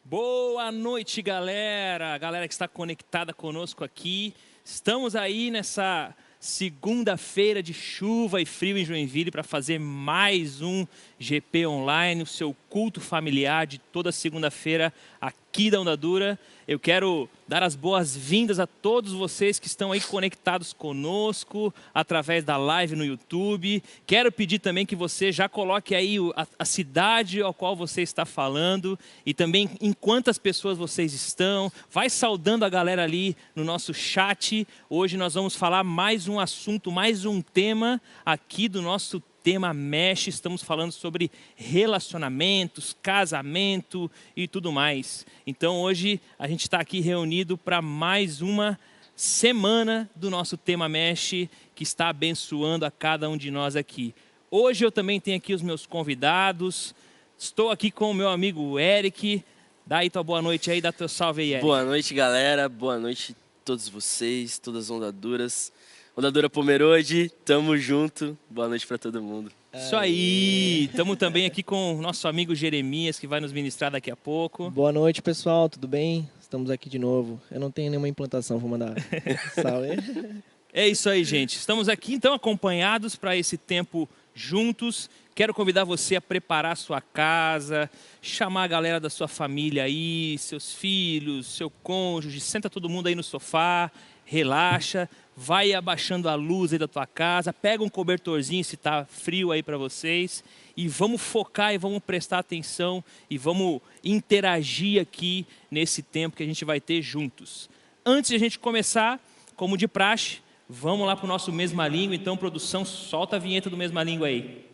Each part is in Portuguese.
Boa noite, galera! A galera que está conectada conosco aqui. Estamos aí nessa segunda-feira de chuva e frio em Joinville para fazer mais um GP Online, o seu culto familiar de toda segunda-feira aqui da Ondadura. Eu quero dar as boas-vindas a todos vocês que estão aí conectados conosco através da live no YouTube. Quero pedir também que você já coloque aí a cidade ao qual você está falando e também em quantas pessoas vocês estão. Vai saudando a galera ali no nosso chat. Hoje nós vamos falar mais um assunto, mais um tema aqui do nosso tema Mesh. Estamos falando sobre relacionamentos, casamento e tudo mais. Então hoje a gente está aqui reunido para mais uma semana do nosso tema Mesh, que está abençoando a cada um de nós aqui. Hoje eu também tenho aqui os meus convidados. Estou aqui com o meu amigo Eric. Dá aí tua boa noite aí, dá teu salve aí, Eric. Boa noite, galera. Boa noite a todos vocês, todas as ondaduras. Ondadura Pomerode, tamo junto. Boa noite para todo mundo. Isso aí! Estamos também aqui com o nosso amigo Jeremias, que vai nos ministrar daqui a pouco. Boa noite, pessoal. Tudo bem? Estamos aqui de novo. Eu não tenho nenhuma implantação, vou mandar salve. É isso aí, gente. Estamos aqui, então, acompanhados para esse tempo juntos. Quero convidar você a preparar a sua casa, chamar a galera da sua família aí, seus filhos, seu cônjuge, senta todo mundo aí no sofá, relaxa, vai abaixando a luz aí da tua casa, pega um cobertorzinho se está frio aí para vocês e vamos focar e vamos prestar atenção e vamos interagir aqui nesse tempo que a gente vai ter juntos. Antes de a gente começar, como de praxe, vamos lá para o nosso Mesma Língua. Então, produção, solta a vinheta do Mesma Língua aí.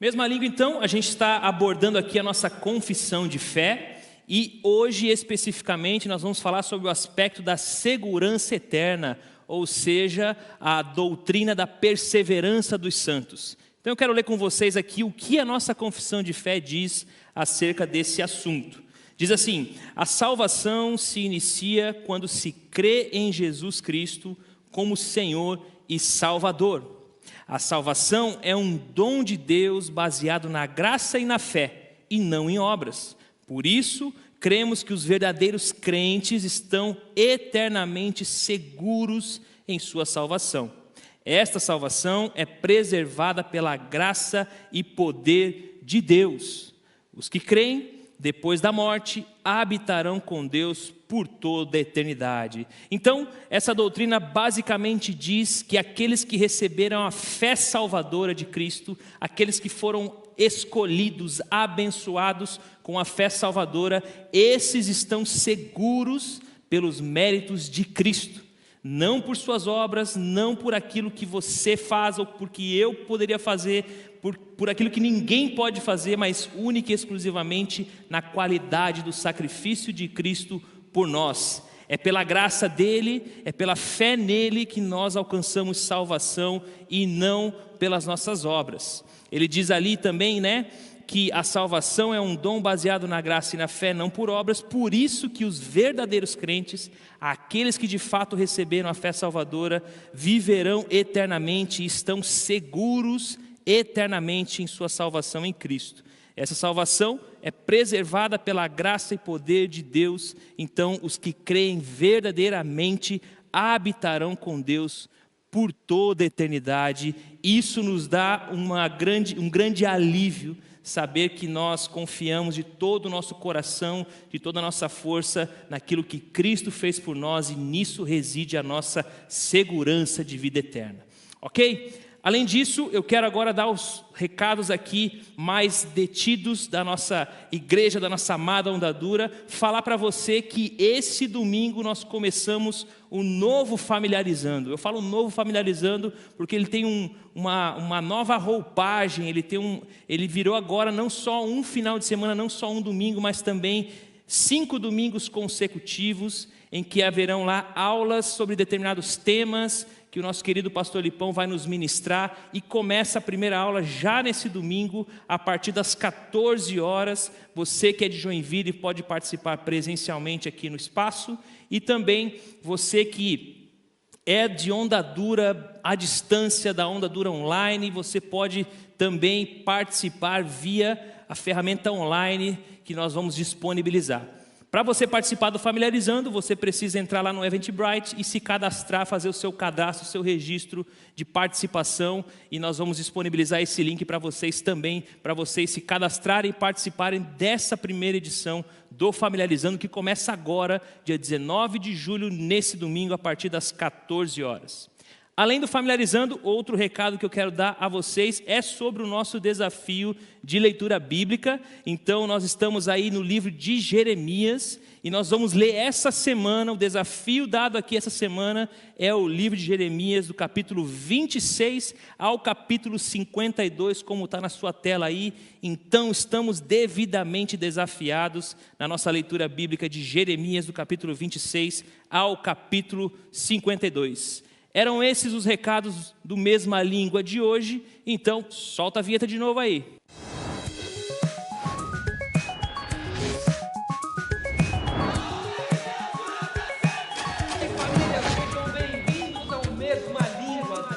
Mesma Língua, então, a gente está abordando aqui a nossa confissão de fé e hoje, especificamente, nós vamos falar sobre o aspecto da segurança eterna, ou seja, a doutrina da perseverança dos santos. Então eu quero ler com vocês aqui o que a nossa confissão de fé diz acerca desse assunto. Diz assim: a salvação se inicia quando se crê em Jesus Cristo como Senhor e Salvador. A salvação é um dom de Deus baseado na graça e na fé, e não em obras. Por isso, cremos que os verdadeiros crentes estão eternamente seguros em sua salvação. Esta salvação é preservada pela graça e poder de Deus. Os que creem, depois da morte, habitarão com Deus por toda a eternidade. Então, essa doutrina basicamente diz que aqueles que receberam a fé salvadora de Cristo, aqueles que foram escolhidos, abençoados com a fé salvadora, esses estão seguros pelos méritos de Cristo. Não por suas obras, não por aquilo que você faz ou porque eu poderia fazer, por aquilo que ninguém pode fazer, mas única e exclusivamente na qualidade do sacrifício de Cristo por nós. É pela graça dele, é pela fé nele que nós alcançamos salvação e não pelas nossas obras. Ele diz ali também, que a salvação é um dom baseado na graça e na fé, não por obras. Por isso que os verdadeiros crentes, aqueles que de fato receberam a fé salvadora, viverão eternamente e estão seguros eternamente em sua salvação em Cristo. Essa salvação é preservada pela graça e poder de Deus. Então, os que creem verdadeiramente habitarão com Deus por toda a eternidade. Isso nos dá um grande alívio, saber que nós confiamos de todo o nosso coração, de toda a nossa força, naquilo que Cristo fez por nós, e nisso reside a nossa segurança de vida eterna. Ok? Além disso, eu quero agora dar os recados aqui mais detidos da nossa igreja, da nossa amada Ondadura, falar para você que esse domingo nós começamos o novo Familiarizando. Eu falo novo Familiarizando porque ele tem uma nova roupagem, ele virou agora não só um final de semana, não só um domingo, mas também 5 domingos consecutivos em que haverão lá aulas sobre determinados temas que o nosso querido pastor Lipão vai nos ministrar e começa a primeira aula já nesse domingo, a partir das 14 horas. Você que é de Joinville pode participar presencialmente aqui no espaço e também você que é de Onda Dura à distância, da Onda Dura online, você pode também participar via a ferramenta online que nós vamos disponibilizar. Para você participar do Familiarizando, você precisa entrar lá no Eventbrite e se cadastrar, fazer o seu cadastro, o seu registro de participação, e nós vamos disponibilizar esse link para vocês também, para vocês se cadastrarem e participarem dessa primeira edição do Familiarizando, que começa agora, dia 19 de julho, nesse domingo, a partir das 14 horas. Além do Familiarizando, outro recado que eu quero dar a vocês é sobre o nosso desafio de leitura bíblica. Então, nós estamos aí no livro de Jeremias e nós vamos ler essa semana. O desafio dado aqui essa semana é o livro de Jeremias, do capítulo 26 ao capítulo 52, como está na sua tela aí. Então, estamos devidamente desafiados na nossa leitura bíblica de Jeremias, do capítulo 26 ao capítulo 52. Eram esses os recados do Mesma Língua de hoje, então solta a vinheta de novo aí. Bem-vindos ao Mesma Língua.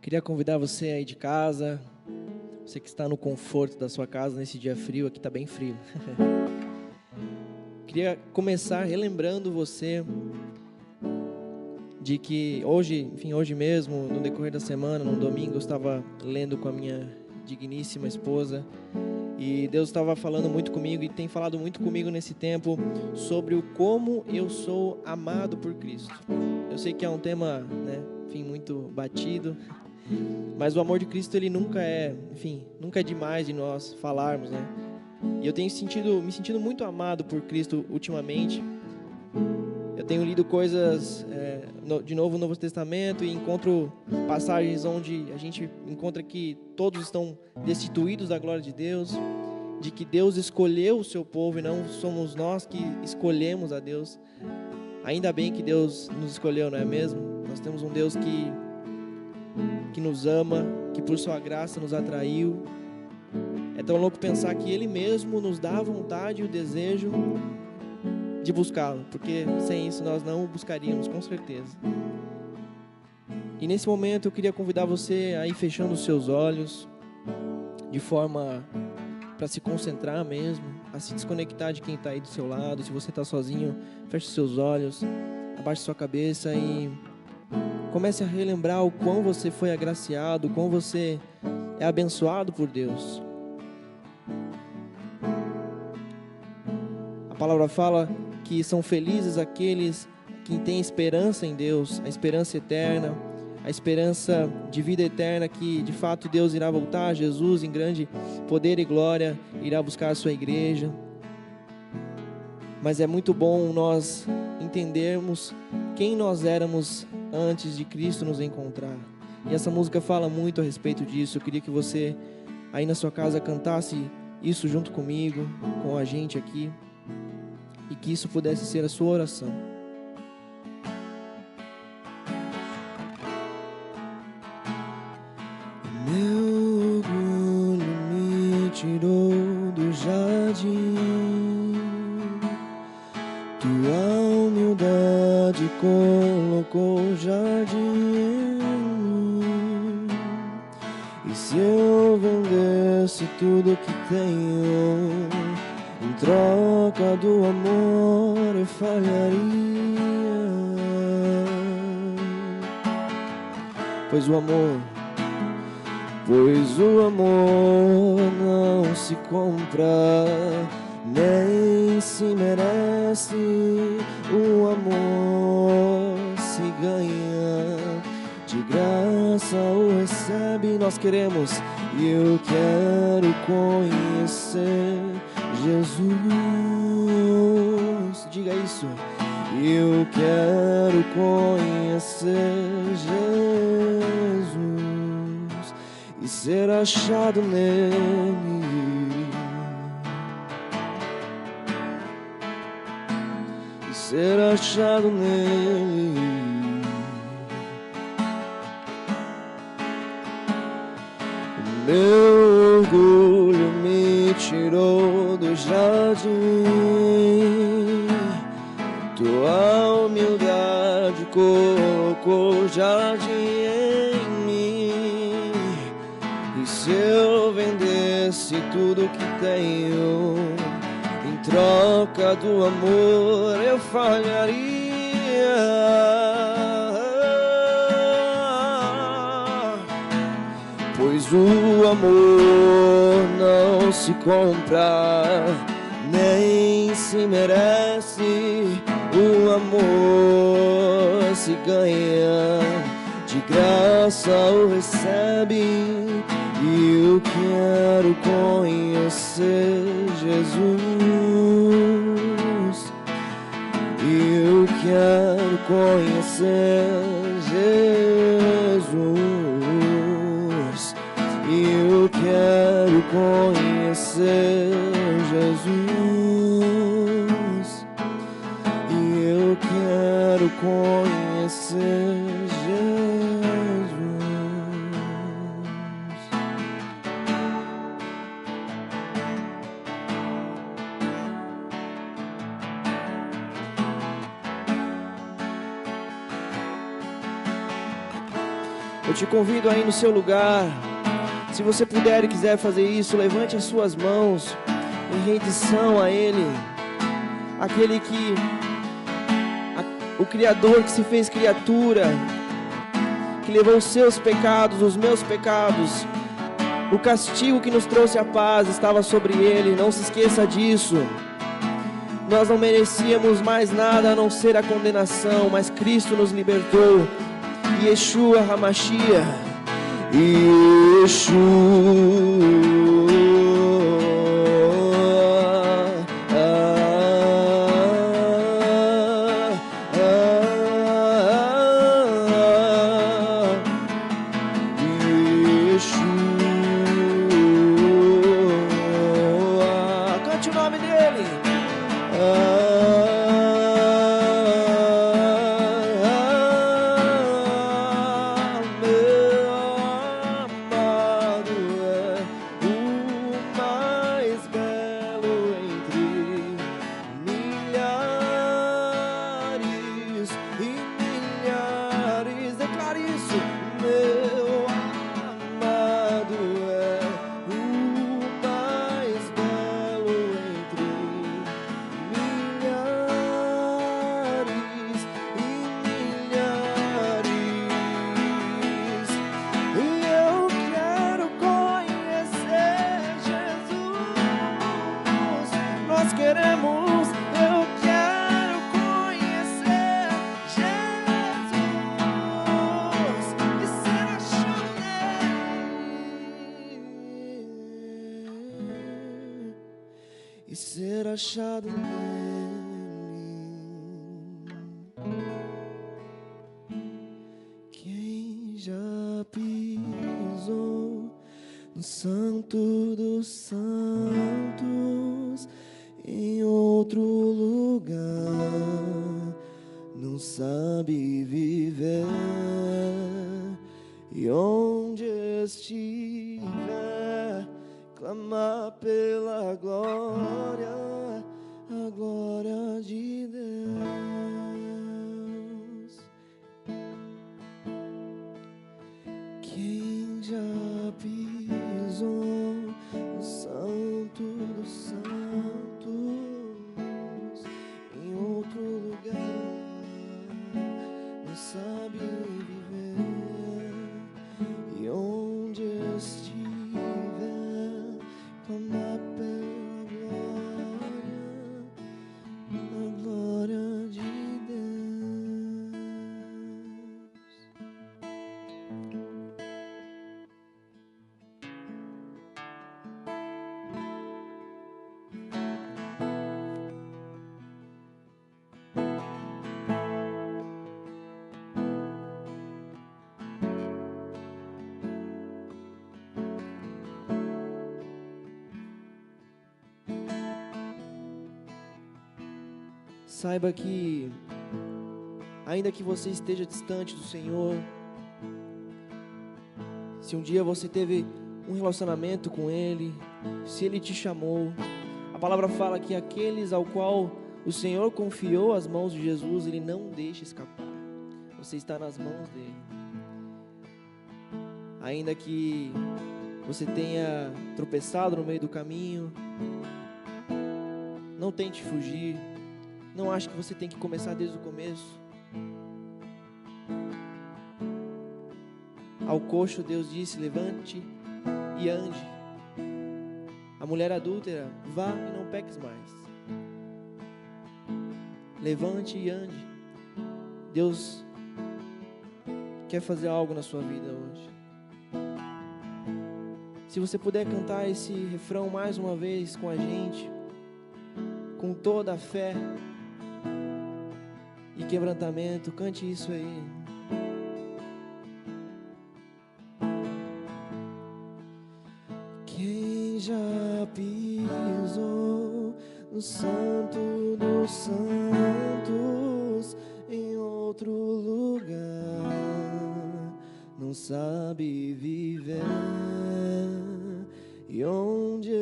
Queria convidar você aí de casa, você que está no conforto da sua casa nesse dia frio, aqui está bem frio. Queria começar relembrando você de que hoje mesmo, no decorrer da semana, no domingo, eu estava lendo com a minha digníssima esposa e Deus estava falando muito comigo e tem falado muito comigo nesse tempo sobre o como eu sou amado por Cristo. Eu sei que é um tema, muito batido, mas o amor de Cristo, ele nunca é demais de nós falarmos, E eu tenho me sentido muito amado por Cristo ultimamente. Eu tenho lido coisas de novo no Novo Testamento e encontro passagens onde a gente encontra que todos estão destituídos da glória de Deus, de que Deus escolheu o seu povo e não somos nós que escolhemos a Deus. Ainda bem que Deus nos escolheu, não é mesmo? Nós temos um Deus que nos ama, que por sua graça nos atraiu. É tão louco pensar que Ele mesmo nos dá a vontade e o desejo de buscá-lo, porque sem isso nós não o buscaríamos, com certeza. E nesse momento eu queria convidar você a ir fechando os seus olhos, de forma para se concentrar mesmo, a se desconectar de quem está aí do seu lado. Se você está sozinho, feche os seus olhos, abaixe sua cabeça e comece a relembrar o quão você foi agraciado, o quão você é abençoado por Deus. A palavra fala que são felizes aqueles que têm esperança em Deus, a esperança eterna, a esperança de vida eterna, que de fato Deus irá voltar, Jesus em grande poder e glória irá buscar a sua igreja. Mas é muito bom nós entendermos quem nós éramos antes de Cristo nos encontrar. E essa música fala muito a respeito disso. Eu queria que você aí na sua casa cantasse isso junto comigo, com a gente aqui, e que isso pudesse ser a sua oração. Meu orgulho me tirou do jardim, tua humildade colocou o jardim em mim. E se eu vendesse tudo que tenho em troca do amor, eu falharia. Pois o amor não se compra, nem se merece. O amor se ganha, de graça o recebe. Nós queremos, e eu quero conhecer Jesus. Diga isso. Eu quero conhecer Jesus e ser achado nele. E ser achado nele. Meu orgulho me tirou do jardim, tua humildade colocou o jardim em mim. E se eu vendesse tudo que tenho em troca do amor, eu falharia. Pois o amor não se compra, nem se merece. O amor se ganha, de graça o recebe. E eu quero conhecer Jesus. Eu quero conhecer Jesus. Eu quero conhecer Jesus. Eu quero conhecer Jesus. Eu te convido aí no seu lugar. Se você puder e quiser fazer isso, levante as suas mãos em rendição a Ele. Aquele que, o Criador que se fez criatura, que levou os seus pecados, os meus pecados. O castigo que nos trouxe a paz estava sobre Ele, não se esqueça disso. Nós não merecíamos mais nada a não ser a condenação, mas Cristo nos libertou. Yeshua HaMashiach. Cante o nome dele. Ser achado nele. Quem já pisou no Santo dos Santos, em outro lugar, não sabe viver. E onde estiver, clamar pela glória, a glória de Deus. Quem já pisou no Santo dos Santos, em outro lugar, não sabe viver. E onde estiver, clamar pela glória, a glória de Deus. Saiba que, ainda que você esteja distante do Senhor, se um dia você teve um relacionamento com Ele, se Ele te chamou. A palavra fala que aqueles ao qual o Senhor confiou as mãos de Jesus, Ele não deixa escapar. Você está nas mãos dEle. Ainda que você tenha tropeçado no meio do caminho, não tente fugir. Não ache que você tem que começar desde o começo. Ao coxo Deus disse: levante e ande. A mulher adúltera: vá e não peques mais. Levante e ande. Deus quer fazer algo na sua vida hoje. Se você puder cantar esse refrão mais uma vez com a gente, com toda a fé e quebrantamento, cante isso aí. Quem já pisou no Santo dos Santos em outro lugar, não sabe viver, e onde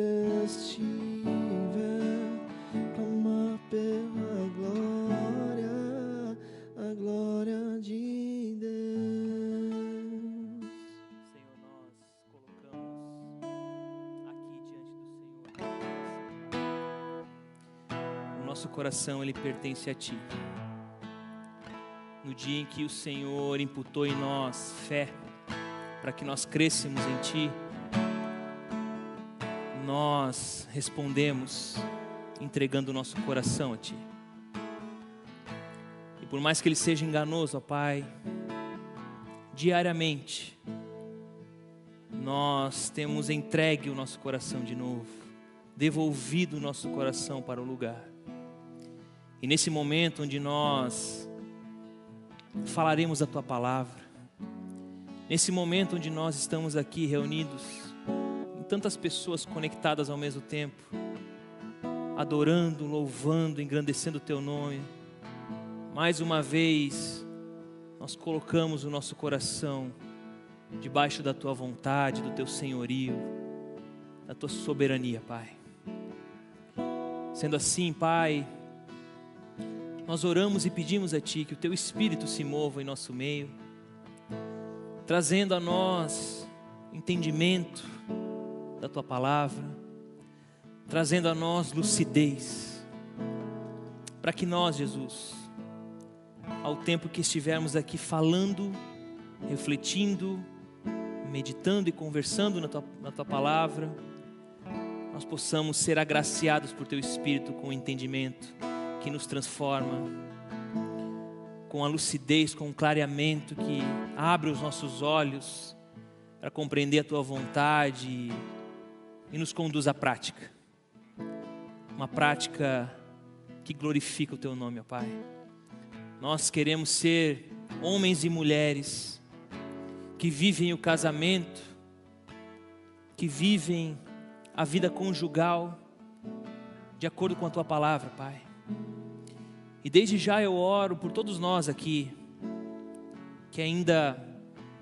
estiver clamar pela glória, a glória de Deus. Senhor, nós colocamos aqui diante do Senhor. O nosso coração, ele pertence a Ti. No dia em que o Senhor imputou em nós fé, para que nós crescemos em Ti, nós respondemos entregando o nosso coração a Ti. E por mais que ele seja enganoso, ó Pai, diariamente nós temos entregue o nosso coração de novo, devolvido o nosso coração para o lugar. E nesse momento onde nós falaremos a Tua palavra, nesse momento onde nós estamos aqui reunidos, em tantas pessoas conectadas ao mesmo tempo, adorando, louvando, engrandecendo o Teu nome, mais uma vez nós colocamos o nosso coração debaixo da Tua vontade, do Teu senhorio, da Tua soberania, Pai. Sendo assim, Pai, nós oramos e pedimos a Ti que o Teu Espírito se mova em nosso meio, trazendo a nós entendimento da Tua palavra, trazendo a nós lucidez, para que nós, Jesus, ao tempo que estivermos aqui falando, refletindo, meditando e conversando na Tua palavra, nós possamos ser agraciados por Teu Espírito com o entendimento que nos transforma, com a lucidez, com o clareamento que abre os nossos olhos para compreender a Tua vontade e nos conduz à prática. Uma prática que glorifica o Teu nome, ó Pai. Nós queremos ser homens e mulheres que vivem o casamento, que vivem a vida conjugal de acordo com a Tua palavra, Pai. E desde já eu oro por todos nós aqui, que ainda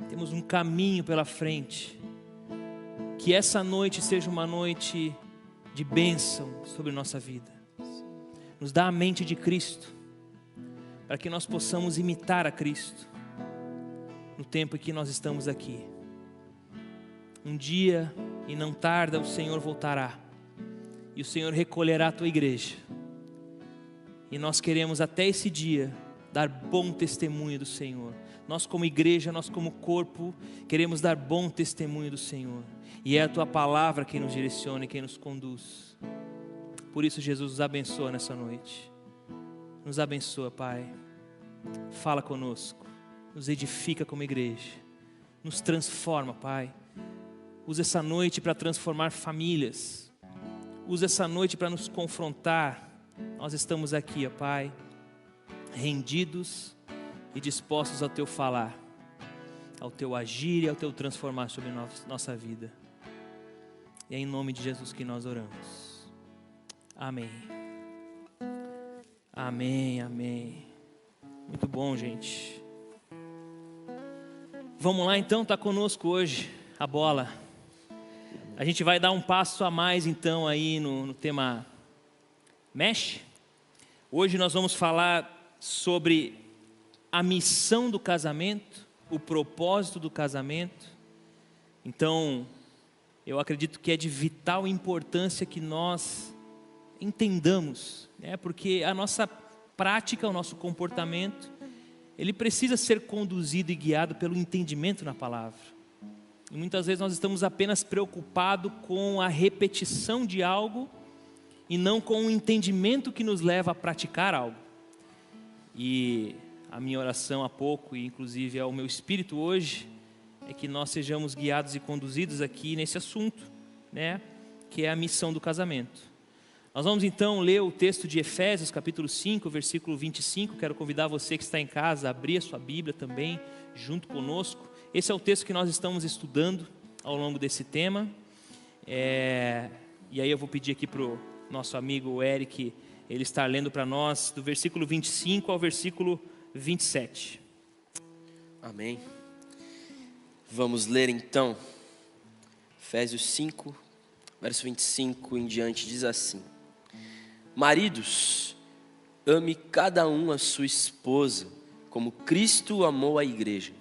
temos um caminho pela frente, que essa noite seja uma noite de bênção sobre nossa vida. Nos dá a mente de Cristo, para que nós possamos imitar a Cristo no tempo em que nós estamos aqui. Um dia e não tarda o Senhor voltará, e o Senhor recolherá a Tua igreja. E nós queremos até esse dia dar bom testemunho do Senhor. Nós como igreja, nós como corpo, queremos dar bom testemunho do Senhor. E é a Tua palavra quem nos direciona e quem nos conduz. Por isso, Jesus, nos abençoa nessa noite. Nos abençoa, Pai. Fala conosco. Nos edifica como igreja. Nos transforma, Pai. Usa essa noite para transformar famílias. Usa essa noite para nos confrontar. Nós estamos aqui, ó Pai, rendidos e dispostos ao Teu falar, ao Teu agir e ao Teu transformar sobre nossa vida. E é em nome de Jesus que nós oramos. Amém. Amém, amém. Muito bom, gente. Vamos lá então, está conosco hoje a bola. A gente vai dar um passo a mais então aí no tema Mesh. Hoje nós vamos falar sobre a missão do casamento, o propósito do casamento. Então, eu acredito que é de vital importância que nós entendamos, né? Porque a nossa prática, o nosso comportamento, ele precisa ser conduzido e guiado pelo entendimento na palavra. E muitas vezes nós estamos apenas preocupados com a repetição de algo e não com o entendimento que nos leva a praticar algo. E a minha oração há pouco, e inclusive é o meu espírito hoje, é que nós sejamos guiados e conduzidos aqui nesse assunto, né? Que é a missão do casamento. Nós vamos então ler o texto de Efésios, capítulo 5, versículo 25. Quero convidar você que está em casa a abrir a sua Bíblia também, junto conosco. Esse é o texto que nós estamos estudando ao longo desse tema. E aí eu vou pedir aqui para o nosso amigo Eric, ele estar lendo para nós do versículo 25 ao versículo 27. Amém. Vamos ler então. Efésios 5, verso 25 em diante, diz assim: Maridos, ame cada um a sua esposa, como Cristo amou a igreja.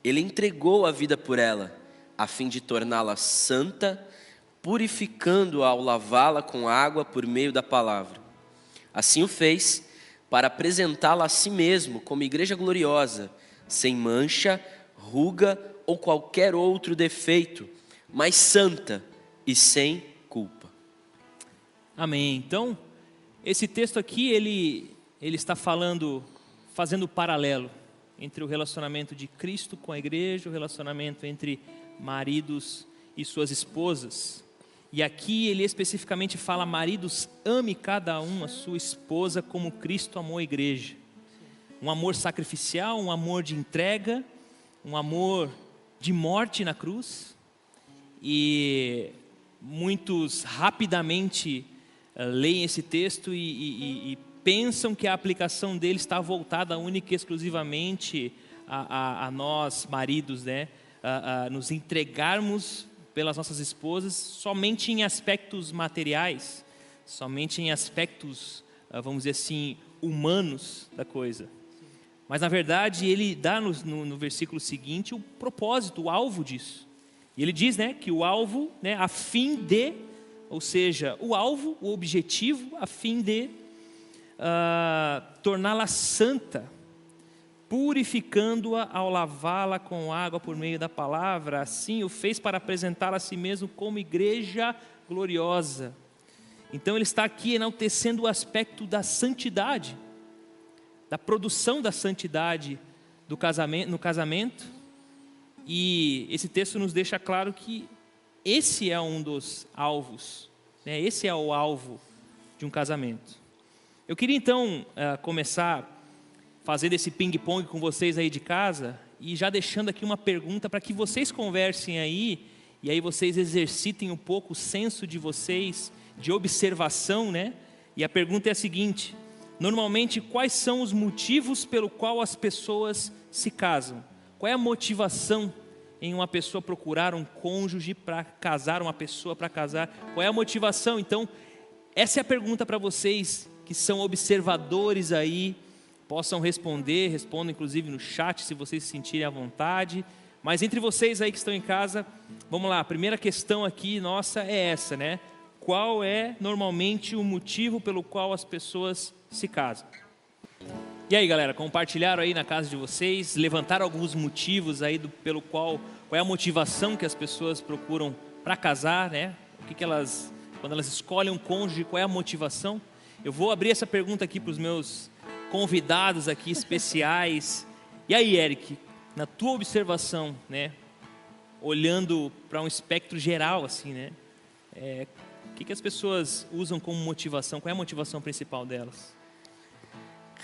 Ele entregou a vida por ela, a fim de torná-la santa, purificando-a ao lavá-la com água por meio da palavra. Assim o fez para apresentá-la a si mesmo como igreja gloriosa, sem mancha, ruga ou qualquer outro defeito, mas santa e sem culpa. Amém. Então, esse texto aqui, ele está fazendo paralelo entre o relacionamento de Cristo com a igreja, o relacionamento entre maridos e suas esposas. E aqui ele especificamente fala: maridos, ame cada um a sua esposa como Cristo amou a igreja. Um amor sacrificial, um amor de entrega, um amor de morte na cruz. E muitos rapidamente leem esse texto e pensam que a aplicação dele está voltada única e exclusivamente a nós maridos, né? A nos entregarmos pelas nossas esposas somente em aspectos materiais, somente em aspectos, vamos dizer assim, humanos da coisa. Mas na verdade ele dá no versículo seguinte o propósito, o alvo disso. E ele diz, né, que o alvo, né, a fim de, ou seja, o alvo, o objetivo, a fim de torná-la santa, purificando-a ao lavá-la com água por meio da palavra. Assim o fez para apresentá-la a si mesmo como igreja gloriosa. Então ele está aqui enaltecendo o aspecto da santidade, da produção da santidade no casamento. E esse texto nos deixa claro que esse é um dos alvos, né? Esse é o alvo de um casamento. Eu queria então começar fazendo esse ping-pong com vocês aí de casa e já deixando aqui uma pergunta para que vocês conversem aí, e aí vocês exercitem um pouco o senso de vocês de observação, né? E a pergunta é a seguinte: normalmente, quais são os motivos pelo qual as pessoas se casam? Qual é a motivação em uma pessoa procurar um cônjuge para casar, uma pessoa para casar? Qual é a motivação? Então, essa é a pergunta para vocês que são observadores aí, possam respondam inclusive no chat se vocês se sentirem à vontade. Mas entre vocês aí que estão em casa, vamos lá, a primeira questão aqui nossa é essa, né? Qual é normalmente o motivo pelo qual as pessoas se casam? E aí, galera, compartilharam aí na casa de vocês, levantaram alguns motivos aí qual é a motivação que as pessoas procuram para casar, né? O que elas, quando elas escolhem um cônjuge, qual é a motivação? Eu vou abrir essa pergunta aqui para os meus convidados aqui especiais. E aí, Eric, na tua observação, né, olhando para um espectro geral assim, né, o que as pessoas usam como motivação? Qual é a motivação principal delas?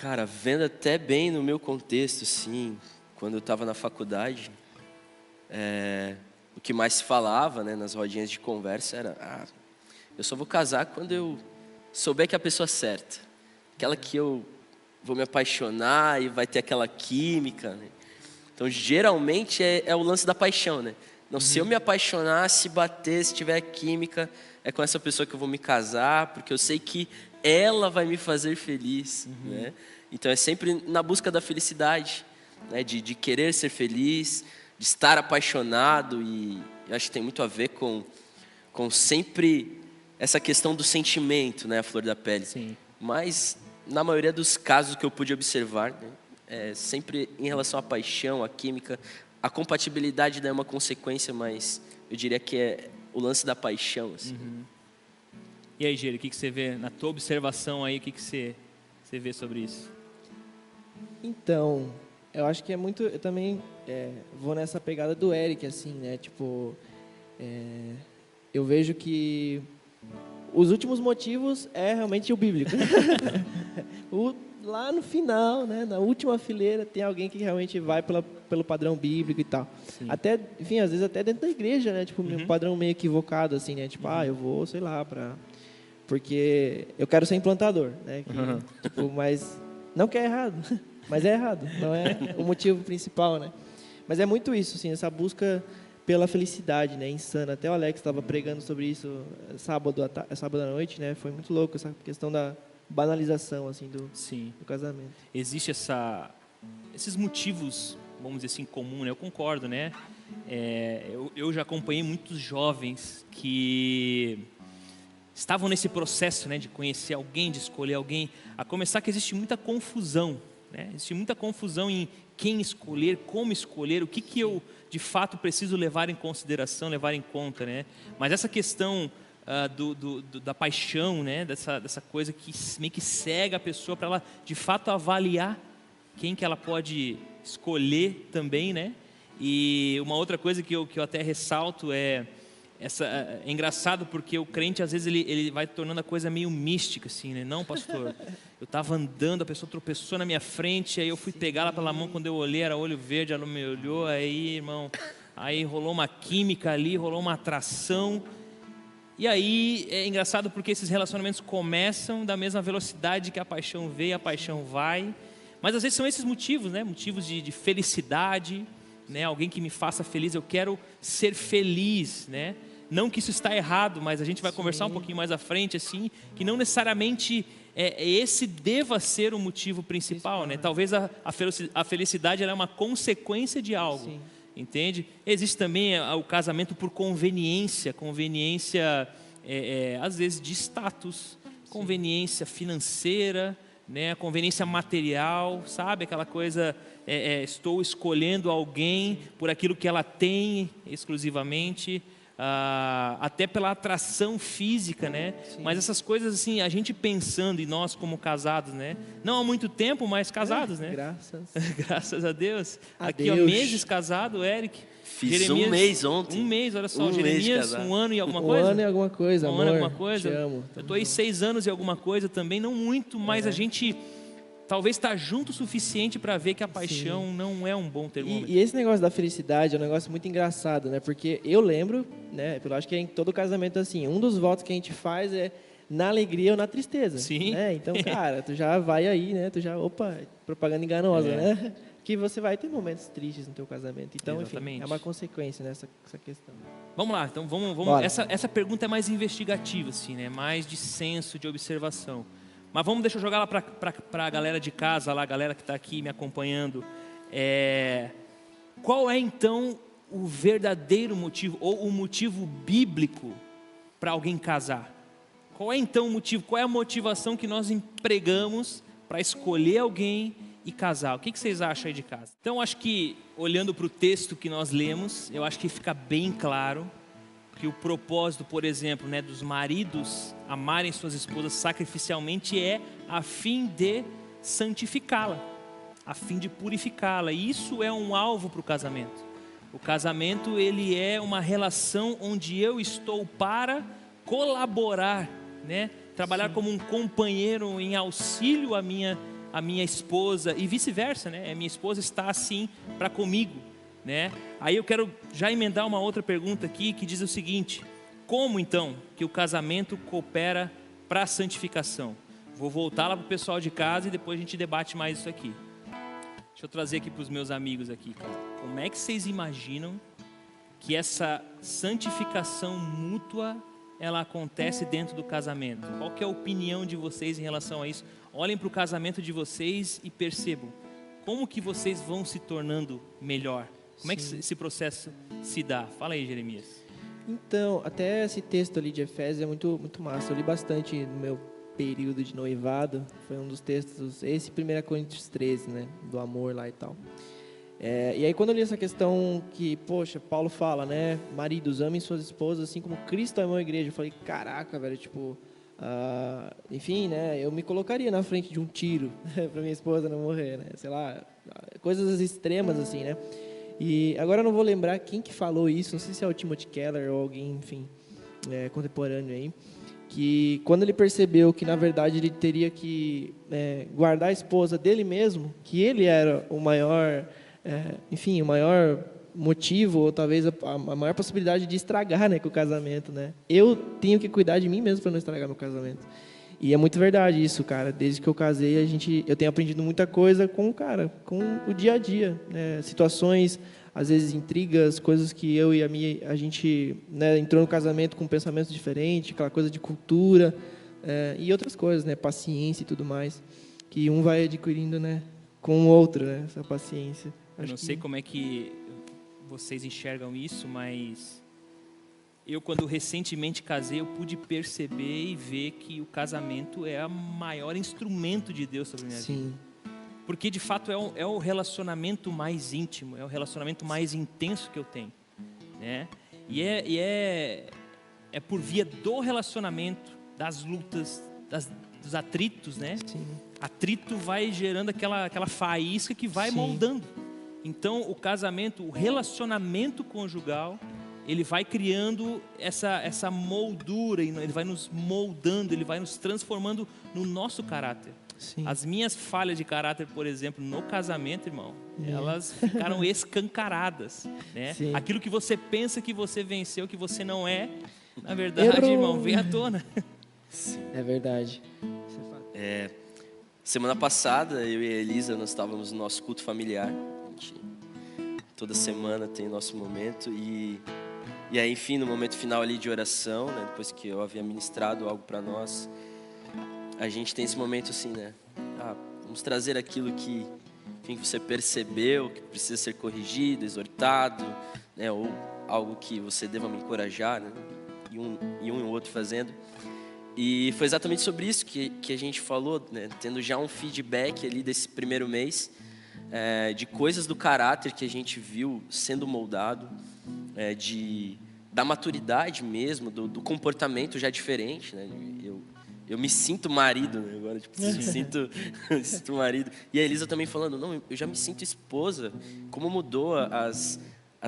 Cara, vendo até bem no meu contexto, sim, quando eu estava na faculdade, o que mais se falava, né, nas rodinhas de conversa era: eu só vou casar quando eu souber que é a pessoa certa, aquela que eu vou me apaixonar e vai ter aquela química, né? Então, geralmente é o lance da paixão, né? Não, se eu me apaixonar, se bater, se tiver química, é com essa pessoa que eu vou me casar, porque eu sei que ela vai me fazer feliz, né? Então é sempre na busca da felicidade, né? De querer ser feliz, de estar apaixonado, e eu acho que tem muito a ver com sempre essa questão do sentimento, né? A flor da pele. Sim. Mas na maioria dos casos que eu pude observar, né? É sempre em relação à paixão, à química. A compatibilidade é uma consequência, mas eu diria que é o lance da paixão. Assim. E aí, Geri, o que você vê na tua observação aí? O que você vê sobre isso? Então, eu acho que é muito... Eu também vou nessa pegada do Eric, assim, né? Tipo, eu vejo que os últimos motivos é realmente o bíblico. Lá no final, né, na última fileira, tem alguém que realmente vai pelo padrão bíblico e tal. Sim. Até, enfim, às vezes até dentro da igreja, né? Tipo, um padrão meio equivocado, assim, né? Tipo, eu vou, sei lá, porque eu quero ser implantador, né? Tipo, mas não que é errado, mas é errado. Não é o motivo principal, né? Mas é muito isso, assim, essa busca pela felicidade, né? Insana. Até o Alex estava pregando sobre isso sábado à noite, né? Foi muito louco essa questão da banalização, assim, do casamento. Existe esses motivos, vamos dizer assim, comum, né? Eu concordo, né? Eu já acompanhei muitos jovens que estavam nesse processo, né? De conhecer alguém, de escolher alguém. A começar que existe muita confusão, né? Existe muita confusão em quem escolher, como escolher, o que eu, de fato, preciso levar em consideração, levar em conta, né? Mas essa questão da paixão, né? Dessa coisa que meio que cega a pessoa para ela, de fato, avaliar quem que ela pode escolher também, né? E uma outra coisa que eu até ressalto é engraçado porque o crente às vezes ele vai tornando a coisa meio mística assim, né? Não, pastor, eu estava andando, a pessoa tropeçou na minha frente, aí eu fui pegá-la pela mão, quando eu olhei era olho verde, ela me olhou, aí, irmão, aí rolou uma química ali, rolou uma atração. E aí é engraçado porque esses relacionamentos começam da mesma velocidade que a paixão veio, a paixão vai. Mas às vezes são esses motivos, né? Motivos de felicidade, né? Alguém que me faça feliz, eu quero ser feliz, né? Não que isso está errado, mas a gente vai conversar um pouquinho mais à frente, assim, que não necessariamente esse deva ser o motivo principal, né? Talvez a felicidade ela é uma consequência de algo. Sim. Entende? Existe também o casamento por conveniência, às vezes de status, conveniência financeira, né? Conveniência material, sabe? Aquela coisa, estou escolhendo alguém por aquilo que ela tem exclusivamente, até pela atração física, né? Sim. Mas essas coisas assim, a gente pensando em nós como casados, né? Não há muito tempo, mas casados, né? Graças a Deus. Aqui, ó, meses casado, Eric. Fiz Jeremias, um mês ontem. Um mês, olha só. Jeremias, um ano e alguma coisa? Um ano e alguma coisa, amor. Um ano e alguma coisa. Te amo. Eu estou aí 6 anos e alguma coisa também, não muito, mas a gente talvez está junto o suficiente para ver que a paixão não é um bom termômetro. E esse negócio da felicidade é um negócio muito engraçado, né? Porque eu lembro, né? Eu acho que em todo casamento assim, um dos votos que a gente faz é na alegria ou na tristeza. Sim. Né? Então, cara, tu já vai aí, né? Tu já, propaganda enganosa, né? Que você vai ter momentos tristes no teu casamento. Então, enfim, é uma consequência nessa questão. Vamos lá, então vamos. Essa pergunta é mais investigativa, assim, né? Mais de senso, de observação. Mas deixa eu jogar lá para a galera de casa, lá, a galera que está aqui me acompanhando. Qual é, então, o verdadeiro motivo, ou o motivo bíblico para alguém casar? Qual é, então, o motivo? Qual é a motivação que nós empregamos para escolher alguém e casar? O que vocês acham aí de casa? Então, acho que, olhando para o texto que nós lemos, eu acho que fica bem claro que o propósito, por exemplo, né, dos maridos amarem suas esposas sacrificialmente é a fim de santificá-la, a fim de purificá-la. E isso é um alvo para o casamento. O casamento, ele é uma relação onde eu estou para colaborar, né? Trabalhar como um companheiro em auxílio à minha esposa e vice-versa, né? A minha esposa está assim para comigo, né? Aí eu quero já emendar uma outra pergunta aqui que diz o seguinte: como então que o casamento coopera para a santificação? Vou voltar lá para o pessoal de casa e depois a gente debate mais isso aqui. Deixa eu trazer aqui para os meus amigos aqui, cara. Como é que vocês imaginam que essa santificação mútua ela acontece dentro do casamento? Qual que é a opinião de vocês em relação a isso? Olhem para o casamento de vocês e percebam como que vocês vão se tornando melhor. Como é que esse processo se dá? Fala aí, Jeremias. Então, até esse texto ali de Efésios é muito, muito massa. Eu li bastante no meu período de noivado. Foi um dos textos, esse 1 Coríntios 13, né? Do amor lá e tal. E aí quando eu li essa questão que, poxa, Paulo fala, né? Maridos, amem suas esposas assim como Cristo amou a igreja. Eu falei, caraca, velho, tipo... enfim, né? Eu me colocaria na frente de um tiro para minha esposa não morrer, né? Sei lá, coisas extremas assim, né? E agora eu não vou lembrar quem que falou isso, não sei se é o Timothy Keller ou alguém, enfim, contemporâneo aí, que quando ele percebeu que na verdade ele teria que guardar a esposa dele mesmo, que ele era o maior, enfim, o maior motivo, ou talvez a maior possibilidade de estragar, né, com o casamento, né? Eu tenho que cuidar de mim mesmo para não estragar meu casamento. E é muito verdade isso, cara. Desde que eu casei, eu tenho aprendido muita coisa com o dia a dia, né? Situações, às vezes intrigas, coisas que eu e a gente, né, entrou no casamento com pensamentos diferentes, aquela coisa de cultura, e outras coisas, né, paciência e tudo mais, que um vai adquirindo, né, com o outro, né, essa paciência. Eu não sei como é que vocês enxergam isso, mas eu, quando recentemente casei, eu pude perceber e ver que o casamento é o maior instrumento de Deus sobre a minha vida. Porque, de fato, é o relacionamento mais íntimo, é o relacionamento mais intenso que eu tenho, né? E é por via do relacionamento, das lutas, dos atritos, né? Sim. Atrito vai gerando aquela faísca que vai moldando. Então, o casamento, o relacionamento conjugal, ele vai criando essa moldura, ele vai nos moldando, ele vai nos transformando no nosso caráter. Sim. As minhas falhas de caráter, por exemplo, no casamento, irmão, elas ficaram escancaradas, né? Aquilo que você pensa que você venceu, que você não é, na verdade, irmão, vem à tona. Sim. É verdade. Semana passada, eu e a Elisa, nós estávamos no nosso culto familiar. Toda semana tem nosso momento e aí, enfim, no momento final ali de oração, né, depois que eu havia ministrado algo para nós, a gente tem esse momento assim, né? Vamos trazer aquilo que, enfim, você percebeu que precisa ser corrigido, exortado, né, ou algo que você deva me encorajar, né? E um e o outro fazendo. E foi exatamente sobre isso que a gente falou, né? Tendo já um feedback ali desse primeiro mês, de coisas do caráter que a gente viu sendo moldado, da maturidade mesmo, do comportamento já diferente, né? Eu me sinto marido, né? Agora, tipo, me sinto marido. E a Elisa também falando, não, eu já me sinto esposa. Como mudou, as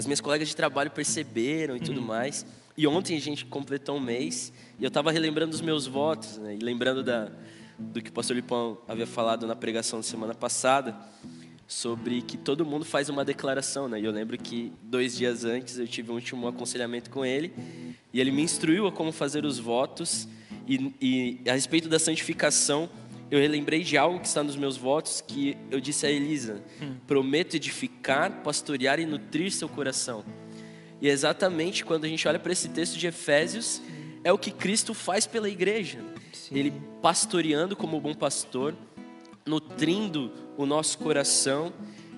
minhas colegas de trabalho perceberam e tudo mais. E ontem a gente completou um mês e eu estava relembrando os meus votos, né? E lembrando do que o pastor Lipão havia falado na pregação da semana passada, sobre que todo mundo faz uma declaração, né? E eu lembro que 2 dias antes eu tive um último aconselhamento com ele e ele me instruiu a como fazer os votos e a respeito da santificação, eu relembrei de algo que está nos meus votos, que eu disse a Elisa, prometo edificar, pastorear e nutrir seu coração. E exatamente quando a gente olha para esse texto de Efésios, é o que Cristo faz pela igreja. Sim. Ele pastoreando como bom pastor, nutrindo o nosso coração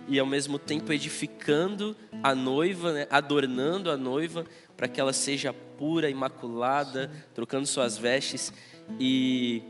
e ao mesmo tempo edificando a noiva, né? Adornando a noiva para que ela seja pura, imaculada, trocando suas vestes. E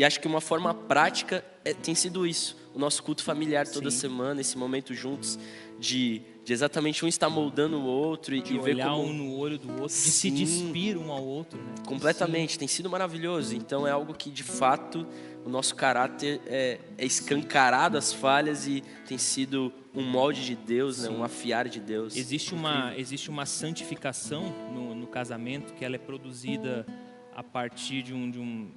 acho que uma forma prática tem sido isso. O nosso culto familiar toda semana, esse momento juntos de exatamente um estar moldando o outro e ver olhar como... um no olho do outro, de se despir um ao outro, né? Completamente, tem sido maravilhoso. Então é algo que de fato o nosso caráter é escancarado as falhas e tem sido um molde de Deus, né? Um afiar de Deus. Existe uma santificação no casamento que ela é produzida a partir de um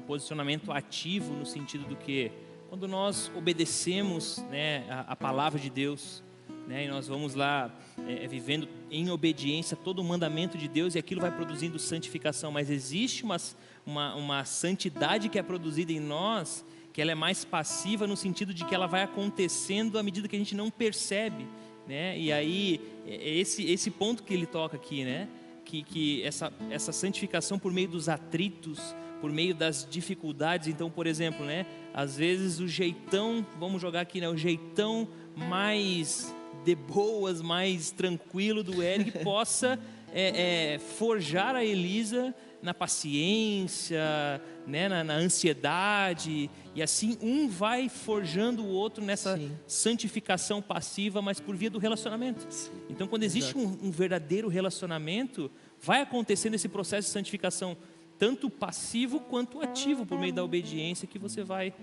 posicionamento ativo, no sentido do que quando nós obedecemos, né, a palavra de Deus, né, e nós vamos lá vivendo em obediência a todo o mandamento de Deus, e aquilo vai produzindo santificação. Mas existe uma santidade que é produzida em nós, que ela é mais passiva, no sentido de que ela vai acontecendo à medida que a gente não percebe né? E aí, esse ponto que ele toca aqui, né? Que essa santificação por meio dos atritos, por meio das dificuldades. Então, por exemplo, né? Às vezes o jeitão, vamos jogar aqui, né? O jeitão mais de boas, mais tranquilo do Eric possa forjar a Elisa na paciência, né, na ansiedade, e assim um vai forjando o outro nessa santificação passiva, mas por via do relacionamento. Então, quando existe um verdadeiro relacionamento, vai acontecendo esse processo de santificação, tanto passivo quanto ativo, por meio da obediência que você vai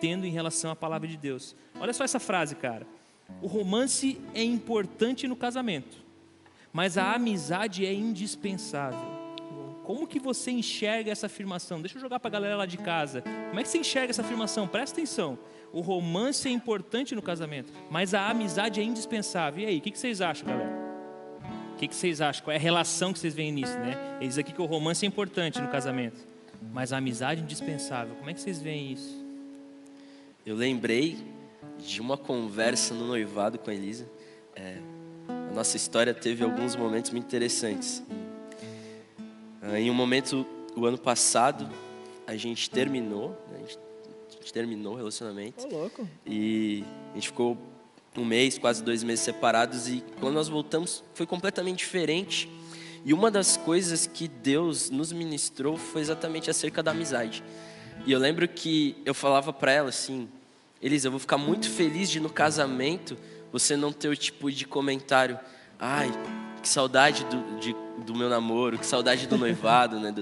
tendo em relação à palavra de Deus. Olha só essa frase, cara. O romance é importante no casamento, mas a amizade é indispensável. Como que você enxerga essa afirmação? Deixa eu jogar para a galera lá de casa. Como é que você enxerga essa afirmação? Presta atenção. O romance é importante no casamento, mas a amizade é indispensável. E aí, o que vocês acham, galera? O que vocês acham? Qual é a relação que vocês veem nisso, né? Eles aqui que o romance é importante no casamento, mas a amizade é indispensável. Como é que vocês veem isso? Eu lembrei de uma conversa no noivado com a Elisa. A nossa história teve alguns momentos muito interessantes. Em um momento, o ano passado, a gente terminou, né? A gente terminou o relacionamento. Louco. E a gente ficou um mês, quase 2 meses separados, e quando nós voltamos foi completamente diferente. E uma das coisas que Deus nos ministrou foi exatamente acerca da amizade. E eu lembro que eu falava para ela assim: Elisa, eu vou ficar muito feliz de no casamento você não ter o tipo de comentário: ai, que saudade do meu namoro, que saudade do noivado, né,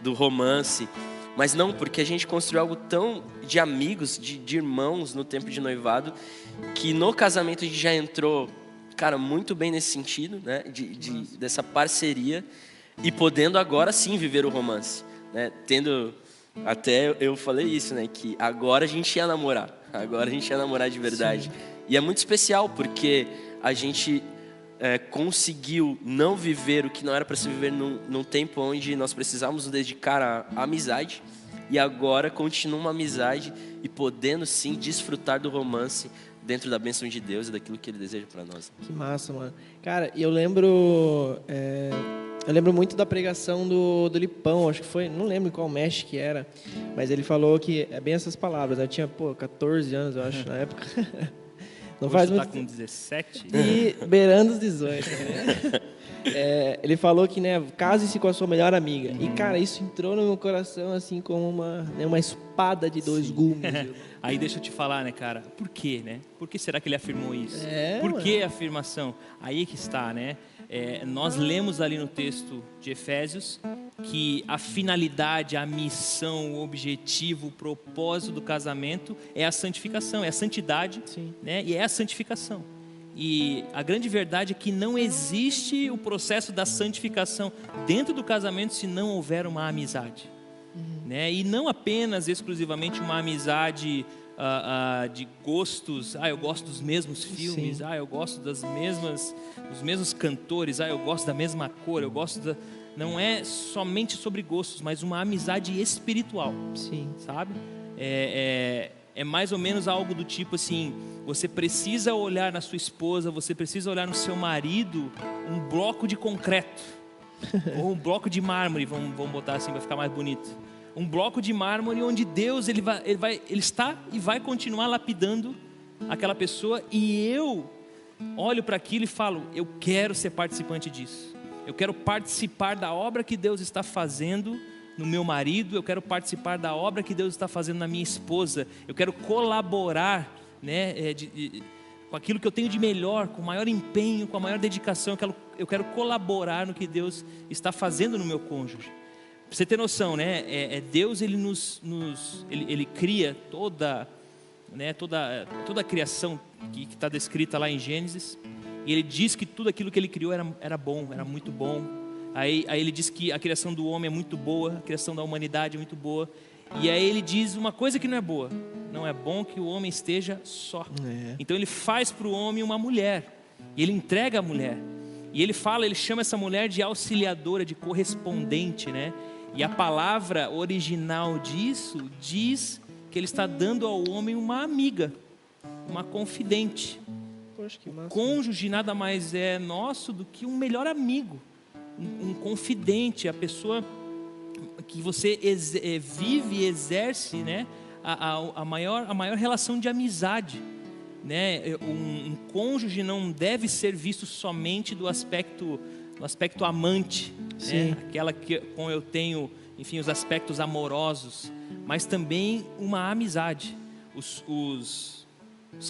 do romance. Mas não, porque a gente construiu algo tão de amigos, de irmãos no tempo de noivado, que no casamento a gente já entrou, cara, muito bem nesse sentido, né, dessa parceria, e podendo agora sim viver o romance, né, tendo, até eu falei isso, né, que agora a gente ia namorar de verdade. Sim. E é muito especial, porque a gente conseguiu não viver o que não era para se viver num tempo onde nós precisávamos nos dedicar à amizade, e agora continua uma amizade e podendo sim desfrutar do romance dentro da bênção de Deus e daquilo que Ele deseja para nós. Que massa, mano. Cara, eu lembro muito da pregação do Lipão, acho que foi, não lembro qual mestre que era, mas ele falou que é bem essas palavras, né? Eu tinha 14 anos, eu acho, na época. Não faz muito... tá com 17? E beirando os 18. Né? Ele falou que, né, case-se com a sua melhor amiga. E, cara, isso entrou no meu coração assim como uma espada de 2 gumes. Aí deixa eu te falar, né, cara? Por quê, né? Por que será que ele afirmou isso? Por que a afirmação? Aí que está, né? Nós lemos ali no texto de Efésios que a finalidade, a missão, o objetivo, o propósito do casamento é a santificação, é a santidade, né? E é a santificação. E a grande verdade é que não existe o processo da santificação dentro do casamento se não houver uma amizade, né? E não apenas exclusivamente uma amizade de gostos. Eu gosto dos mesmos filmes. Eu gosto dos mesmos cantores. Eu gosto da mesma cor. Eu gosto não é somente sobre gostos, mas uma amizade espiritual. Sim. Sabe? É mais ou menos algo do tipo assim: você precisa olhar na sua esposa, você precisa olhar no seu marido um bloco de concreto ou um bloco de mármore, vamos botar assim para ficar mais bonito. Um bloco de mármore onde Deus ele está e vai continuar lapidando aquela pessoa, e eu olho para aquilo e falo: eu quero ser participante disso. Eu quero participar da obra que Deus está fazendo no meu marido, eu quero participar da obra que Deus está fazendo na minha esposa. Eu quero colaborar, né, com aquilo que eu tenho de melhor, com o maior empenho, com a maior dedicação. Eu quero colaborar no que Deus está fazendo no meu cônjuge. Pra você ter noção, né? Deus ele ele cria toda a criação que está descrita lá em Gênesis, e ele diz que tudo aquilo que ele criou era bom, era muito bom. Aí ele diz que a criação do homem é muito boa, a criação da humanidade é muito boa. E aí ele diz uma coisa que não é boa: não é bom que o homem esteja só. Então ele faz para o homem uma mulher, e ele entrega a mulher. E ele chama essa mulher de auxiliadora, de correspondente, né? E a palavra original disso diz que ele está dando ao homem uma amiga, uma confidente. Poxa, que massa. Cônjuge nada mais é nosso do que um melhor amigo, um confidente, a pessoa que você vive e exerce, né, a maior relação de amizade, né? Um cônjuge não deve ser visto somente do aspecto amante, né? Aquela que com eu tenho, enfim, os aspectos amorosos, mas também uma amizade. Os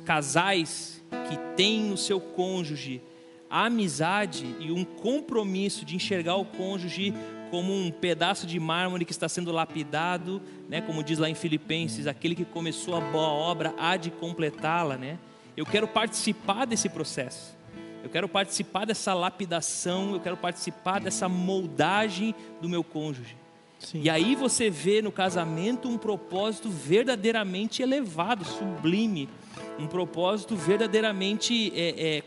casais que têm no seu cônjuge a amizade e um compromisso de enxergar o cônjuge como um pedaço de mármore que está sendo lapidado, né? Como diz lá em Filipenses, aquele que começou a boa obra há de completá-la, né? Eu quero participar desse processo, eu quero participar dessa lapidação, eu quero participar dessa moldagem do meu cônjuge. Sim. E aí você vê no casamento um propósito verdadeiramente elevado, sublime, um propósito verdadeiramente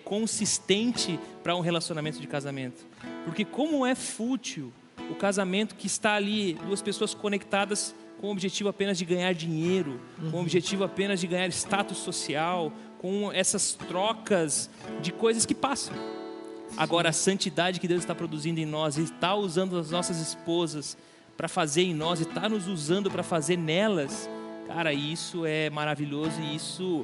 consistente para um relacionamento de casamento. Porque como é fútil o casamento que está ali, duas pessoas conectadas com o objetivo apenas de ganhar dinheiro, com o objetivo apenas de ganhar status social, com essas trocas de coisas que passam. Agora, a santidade que Deus está produzindo em nós, e está usando as nossas esposas para fazer em nós, e está nos usando para fazer nelas, cara, isso é maravilhoso e isso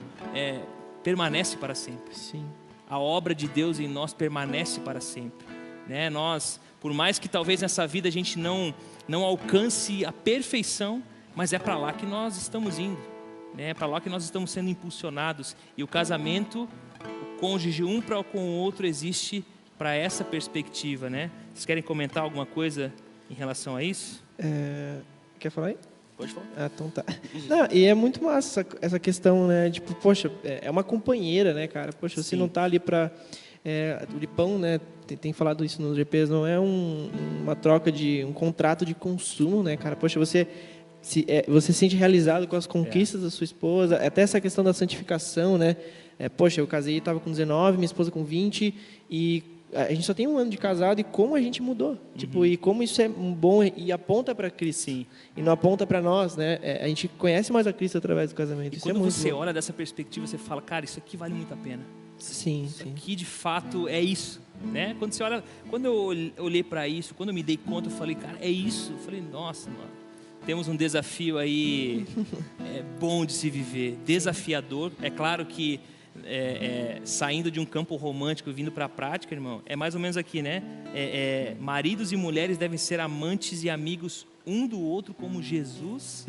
permanece para sempre. Sim. A obra de Deus em nós permanece para sempre, né? Nós, por mais que talvez nessa vida a gente não alcance a perfeição, mas é para lá que nós estamos indo, né? É para lá que nós estamos sendo impulsionados. E o casamento, o cônjuge um para com o outro, existe para essa perspectiva, né? Vocês querem comentar alguma coisa em relação a isso? Quer falar aí? Pode falar. Ah, então tá. Não, e é muito massa essa questão, né? Tipo, poxa, é uma companheira, né, cara? Poxa, você não tá ali para... o Lipão, né, tem falado isso nos GPs, não é uma troca de... um contrato de consumo, né, cara? Poxa, você se sente realizado com as conquistas da sua esposa, até essa questão da santificação, né? Poxa, eu casei, estava com 19, minha esposa com 20, e a gente só tem um ano de casado, e como a gente mudou, tipo, e como isso é bom e aponta para Cristo. Sim. E não aponta para nós, né? A gente conhece mais a Cristo através do casamento. E isso é quando muito você bom. olha dessa perspectiva, você fala, cara, isso aqui vale muito a pena. Sim, Isso sim. aqui de fato é isso, né? Quando você olha, quando eu olhei para isso, quando eu me dei conta, eu falei, cara, é isso. Eu falei, nossa, mano, temos um desafio aí bom de se viver, desafiador. É claro que saindo de um campo romântico e vindo para a prática, irmão, é mais ou menos aqui, né? Maridos e mulheres devem ser amantes e amigos um do outro, como Jesus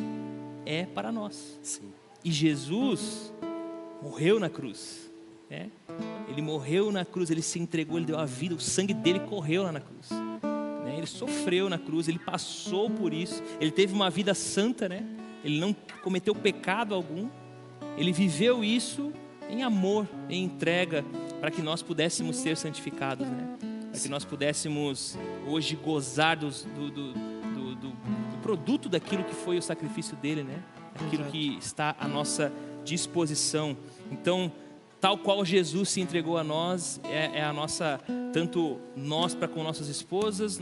é para nós. Sim. E Jesus morreu na cruz, né? Ele morreu na cruz, ele se entregou, ele deu a vida, o sangue dele correu lá na cruz, né? Ele sofreu na cruz, ele passou por isso, ele teve uma vida santa, né? Ele não cometeu pecado algum, ele viveu isso em amor, em entrega, para que nós pudéssemos ser santificados, né? Para que nós pudéssemos hoje gozar do produto daquilo que foi o sacrifício dele, né? Aquilo que está à nossa disposição. Então, tal qual Jesus se entregou a nós, é a nossa, tanto nós para com nossas esposas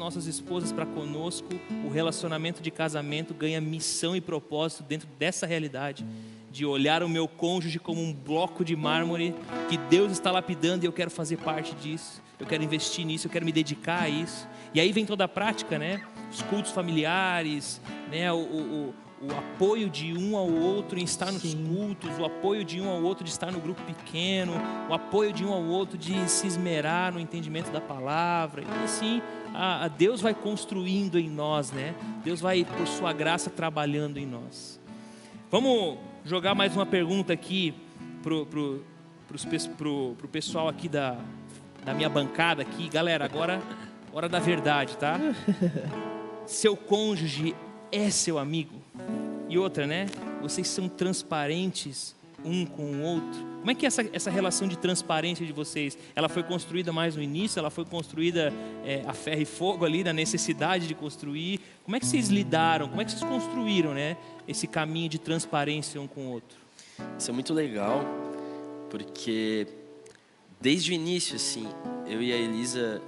para conosco, o relacionamento de casamento ganha missão e propósito dentro dessa realidade, de olhar o meu cônjuge como um bloco de mármore que Deus está lapidando e eu quero fazer parte disso, eu quero investir nisso, eu quero me dedicar a isso. E aí vem toda a prática, né? Os cultos familiares, né? O apoio de um ao outro em estar nos cultos, o apoio de um ao outro de estar no grupo pequeno, o apoio de um ao outro de se esmerar no entendimento da palavra. E assim, Deus vai construindo em nós, né? Deus vai, por sua graça, trabalhando em nós. Vamos jogar mais uma pergunta aqui pro pessoal aqui da minha bancada aqui. Galera, agora, hora da verdade, tá? Seu cônjuge é seu amigo? E outra, né? Vocês são transparentes um com o outro? Como é que é essa relação de transparência de vocês? Ela foi construída mais no início? Ela foi construída a ferro e fogo ali, na necessidade de construir? Como é que vocês lidaram? Como é que vocês construíram, né, esse caminho de transparência um com o outro? Isso é muito legal, porque desde o início, assim, eu e a Elisa,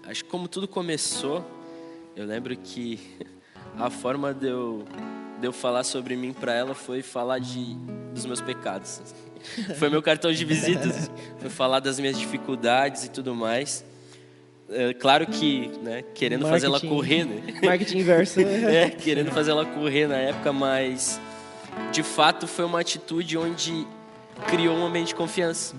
acho que como tudo começou, eu lembro que a forma de eu falar sobre mim para ela foi falar dos meus pecados. Foi meu cartão de visitas. Foi falar das minhas dificuldades e tudo mais. Claro que, né, querendo fazer ela correr, né? Marketing inverso. Querendo fazer ela correr na época, mas de fato foi uma atitude onde criou um ambiente de confiança.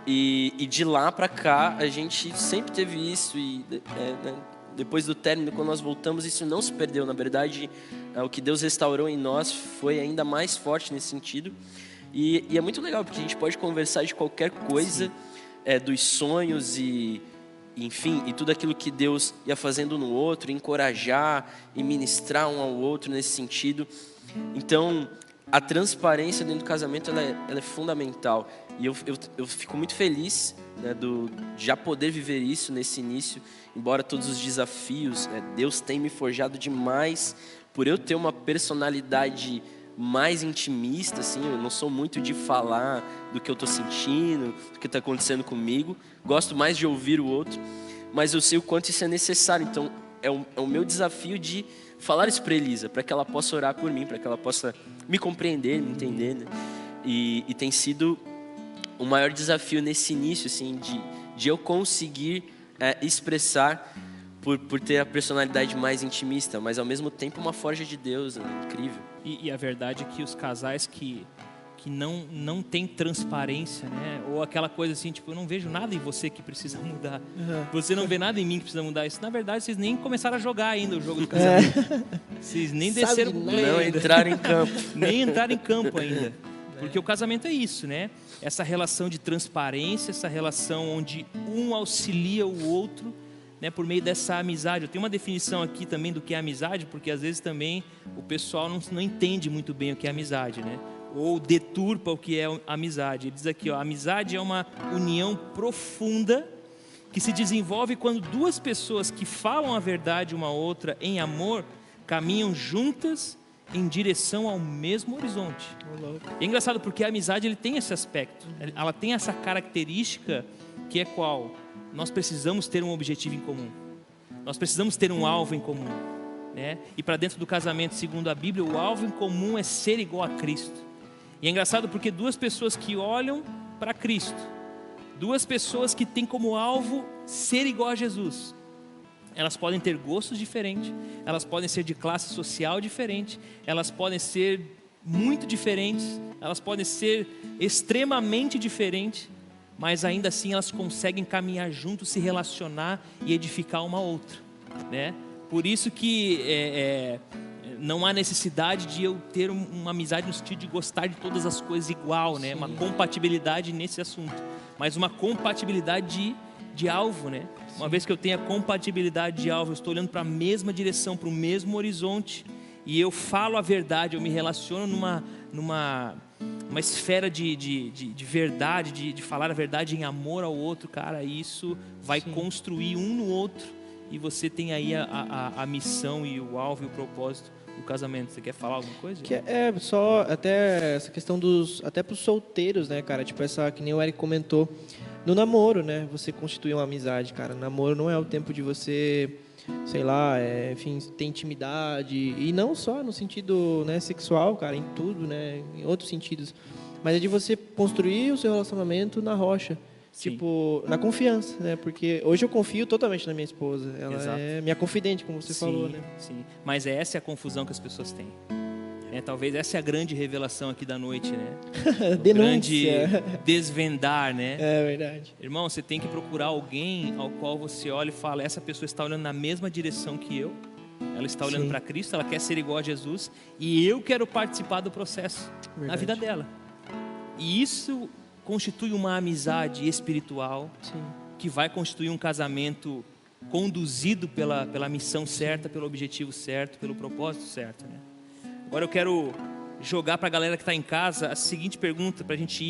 E de lá pra cá a gente sempre teve isso e né, depois do término, quando nós voltamos, isso não se perdeu. Na verdade, o que Deus restaurou em nós foi ainda mais forte nesse sentido. E é muito legal, porque a gente pode conversar de qualquer coisa, dos sonhos e enfim, e tudo aquilo que Deus ia fazendo no outro, encorajar e ministrar um ao outro nesse sentido. Então, a transparência dentro do casamento ela é fundamental. E eu fico muito feliz, né, de já poder viver isso nesse início, embora todos os desafios, né, Deus tem me forjado demais por eu ter uma personalidade mais intimista, assim. Eu não sou muito de falar do que eu estou sentindo, do que está acontecendo comigo. Gosto mais de ouvir o outro, mas eu sei o quanto isso é necessário. Então, é o meu desafio de falar isso para Elisa, para que ela possa orar por mim, para que ela possa me compreender, me entender, né? E tem sido o maior desafio nesse início, assim, de eu conseguir expressar por ter a personalidade mais intimista, mas ao mesmo tempo uma forja de Deus, né? Incrível. E a verdade é que os casais que não tem transparência, né? Ou aquela coisa assim, tipo, eu não vejo nada em você que precisa mudar. Você não vê nada em mim que precisa mudar. Isso, na verdade, vocês nem começaram a jogar ainda o jogo do casamento. Vocês nem desceram pro play. Não entraram em campo. Nem entraram em campo ainda. Porque o casamento é isso, né? Essa relação de transparência, essa relação onde um auxilia o outro, né, por meio dessa amizade. Eu tenho uma definição aqui também do que é amizade, porque às vezes também o pessoal não entende muito bem o que é amizade, né? Ou deturpa o que é amizade. Ele diz aqui, ó, amizade é uma união profunda que se desenvolve quando duas pessoas que falam a verdade uma à outra em amor caminham juntas em direção ao mesmo horizonte. É engraçado porque a amizade ele tem esse aspecto, ela tem essa característica que é qual? Nós precisamos ter um objetivo em comum, nós precisamos ter um alvo em comum, né? E para dentro do casamento, segundo a Bíblia, o alvo em comum é ser igual a Cristo. E é engraçado porque duas pessoas que olham para Cristo, duas pessoas que têm como alvo ser igual a Jesus, elas podem ter gostos diferentes, elas podem ser de classe social diferente, elas podem ser muito diferentes, elas podem ser extremamente diferentes, mas ainda assim elas conseguem caminhar juntos, se relacionar e edificar uma outra, né? Por isso que não há necessidade de eu ter uma amizade no sentido de gostar de todas as coisas igual, né? Uma compatibilidade nesse assunto, mas uma compatibilidade de alvo, né? Uma vez que eu tenho a compatibilidade de alvo, eu estou olhando para a mesma direção, para o mesmo horizonte, e eu falo a verdade, eu me relaciono numa esfera de verdade, de falar a verdade em amor ao outro, cara, isso vai construir um no outro, e você tem aí a missão e o alvo e o propósito do casamento. Você quer falar alguma coisa? Que só até essa questão até para os solteiros, né, cara, tipo essa, que nem o Eric comentou, no namoro, né, você constitui uma amizade, cara. Namoro não é o tempo de você, sei lá, enfim, ter intimidade, e não só no sentido, né, sexual, cara, em tudo, né, em outros sentidos, mas é de você construir o seu relacionamento na rocha. Sim. Tipo, na confiança, né? Porque hoje eu confio totalmente na minha esposa. Ela Exato. É minha confidente, como você falou, né? Sim, mas essa é a confusão que as pessoas têm. Talvez essa é a grande revelação aqui da noite, né? O grande desvendar, né? É verdade. Irmão, você tem que procurar alguém ao qual você olha e fala, essa pessoa está olhando na mesma direção que eu, ela está olhando para Cristo, ela quer ser igual a Jesus, e eu quero participar do processo na vida dela. E isso constitui uma amizade espiritual, que vai constituir um casamento conduzido pela missão certa, pelo objetivo certo, pelo propósito certo, né? Agora eu quero jogar para a galera que está em casa a seguinte pergunta, para a gente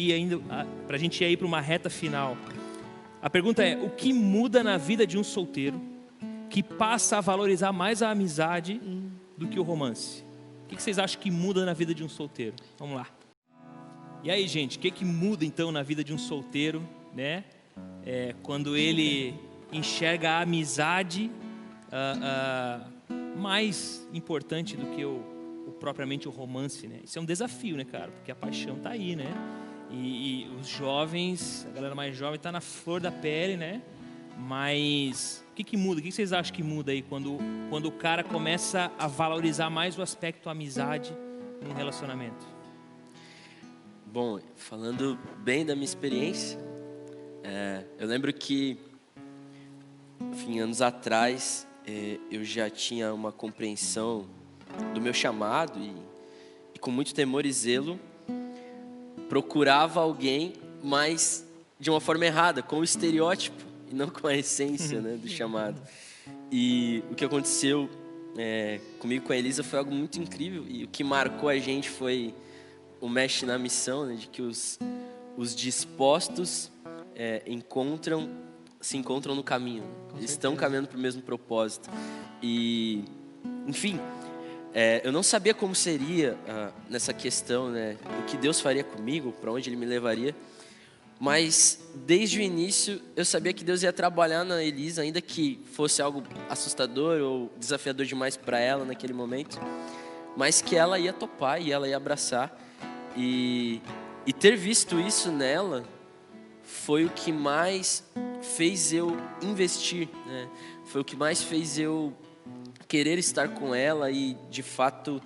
ir para uma reta final. A pergunta é: o que muda na vida de um solteiro que passa a valorizar mais a amizade do que o romance? O que vocês acham que muda na vida de um solteiro? Vamos lá. E aí, gente, o que muda então na vida de um solteiro, né? Quando ele enxerga a amizade mais importante do que propriamente o romance, né? Isso é um desafio, né, cara? Porque a paixão tá aí, né? E os jovens, a galera mais jovem está na flor da pele, né? Mas o que muda? O que vocês acham que muda aí quando o cara começa a valorizar mais o aspecto amizade num relacionamento? Bom, falando bem da minha experiência, eu lembro que, enfim, anos atrás, eu já tinha uma compreensão do meu chamado e com muito temor e zelo, procurava alguém, mas de uma forma errada, com o estereótipo e não com a essência, né, do chamado. E o que aconteceu comigo, com a Elisa, foi algo muito incrível, e o que marcou a gente foi o Mexe na Missão, né, de que os dispostos se encontram no caminho, né? Eles estão caminhando para o mesmo propósito. E, enfim, eu não sabia como seria nessa questão, né, o que Deus faria comigo, para onde Ele me levaria, mas desde o início eu sabia que Deus ia trabalhar na Elisa, ainda que fosse algo assustador ou desafiador demais para ela naquele momento, mas que ela ia topar e ela ia abraçar. E ter visto isso nela foi o que mais fez eu investir, né? Foi o que mais fez eu querer estar com ela e, de fato,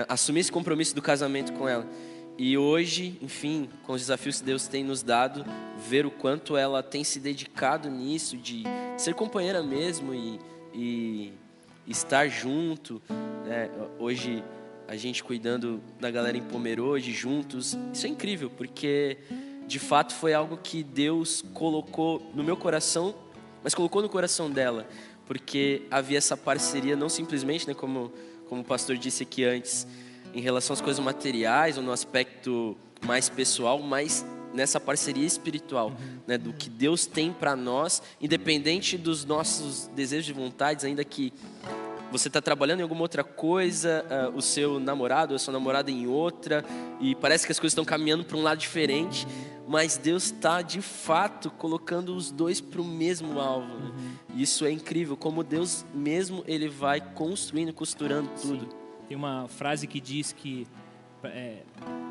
assumir esse compromisso do casamento com ela. E hoje, enfim, com os desafios que Deus tem nos dado, ver o quanto ela tem se dedicado nisso, de ser companheira mesmo e estar junto, né? Hoje, a gente cuidando da galera em Pomerode, juntos. Isso é incrível, porque de fato foi algo que Deus colocou no meu coração, mas colocou no coração dela, porque havia essa parceria, não simplesmente, né, como o pastor disse aqui antes, em relação às coisas materiais ou no aspecto mais pessoal, mas nessa parceria espiritual, né, do que Deus tem para nós, independente dos nossos desejos e vontades, ainda que você está trabalhando em alguma outra coisa, o seu namorado ou a sua namorada em outra, e parece que as coisas estão caminhando para um lado diferente, mas Deus está, de fato, colocando os dois para o mesmo alvo. Né? E isso é incrível, como Deus mesmo, Ele vai construindo, costurando tudo. Sim. Tem uma frase que diz que,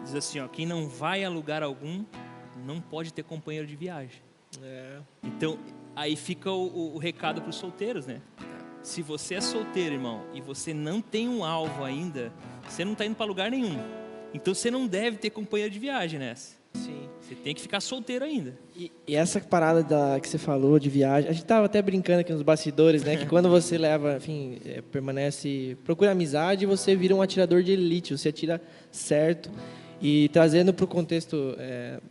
diz assim, ó, quem não vai a lugar algum, não pode ter companheiro de viagem. Então, aí fica o recado para os solteiros, né? Se você é solteiro, irmão, e você não tem um alvo ainda, você não está indo para lugar nenhum. Então você não deve ter companheiro de viagem nessa. Sim. Você tem que ficar solteiro ainda. E essa parada que você falou de viagem, a gente estava até brincando aqui nos bastidores, né? Que quando você leva, enfim, permanece, procura amizade, você vira um atirador de elite, você atira certo. E trazendo para o contexto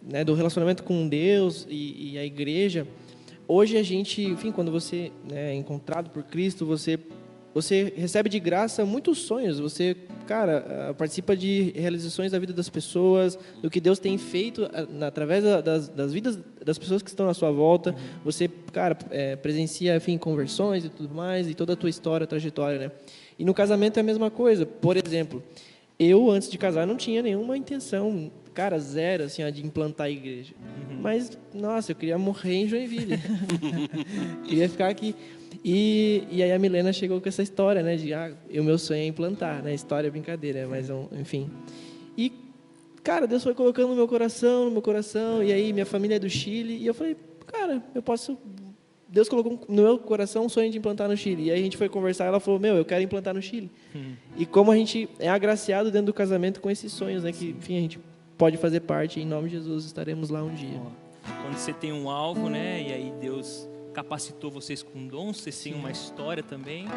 né, do relacionamento com Deus e a igreja, hoje a gente, enfim, quando você é encontrado por Cristo, você recebe de graça muitos sonhos. Você, cara, participa de realizações da vida das pessoas, do que Deus tem feito através das vidas das pessoas que estão à sua volta. Você, cara, presencia, enfim, conversões e tudo mais, e toda a tua história, trajetória, né? E no casamento é a mesma coisa. Por exemplo, eu, antes de casar, não tinha nenhuma intenção, cara, zero, assim, de implantar a igreja. Mas, nossa, eu queria morrer em Joinville. Queria ficar aqui. E aí a Milena chegou com essa história, né, de o meu sonho é implantar, né? História é brincadeira, mas enfim. E, cara, Deus foi colocando no meu coração, e aí minha família é do Chile, e eu falei, cara, Deus colocou no meu coração um sonho de implantar no Chile. E aí a gente foi conversar, ela falou, eu quero implantar no Chile. E como a gente é agraciado dentro do casamento com esses sonhos, né, que, enfim, a gente pode fazer parte, em nome de Jesus, estaremos lá um dia. Quando você tem um alvo, né, e aí Deus capacitou vocês com dons, vocês têm uma história também,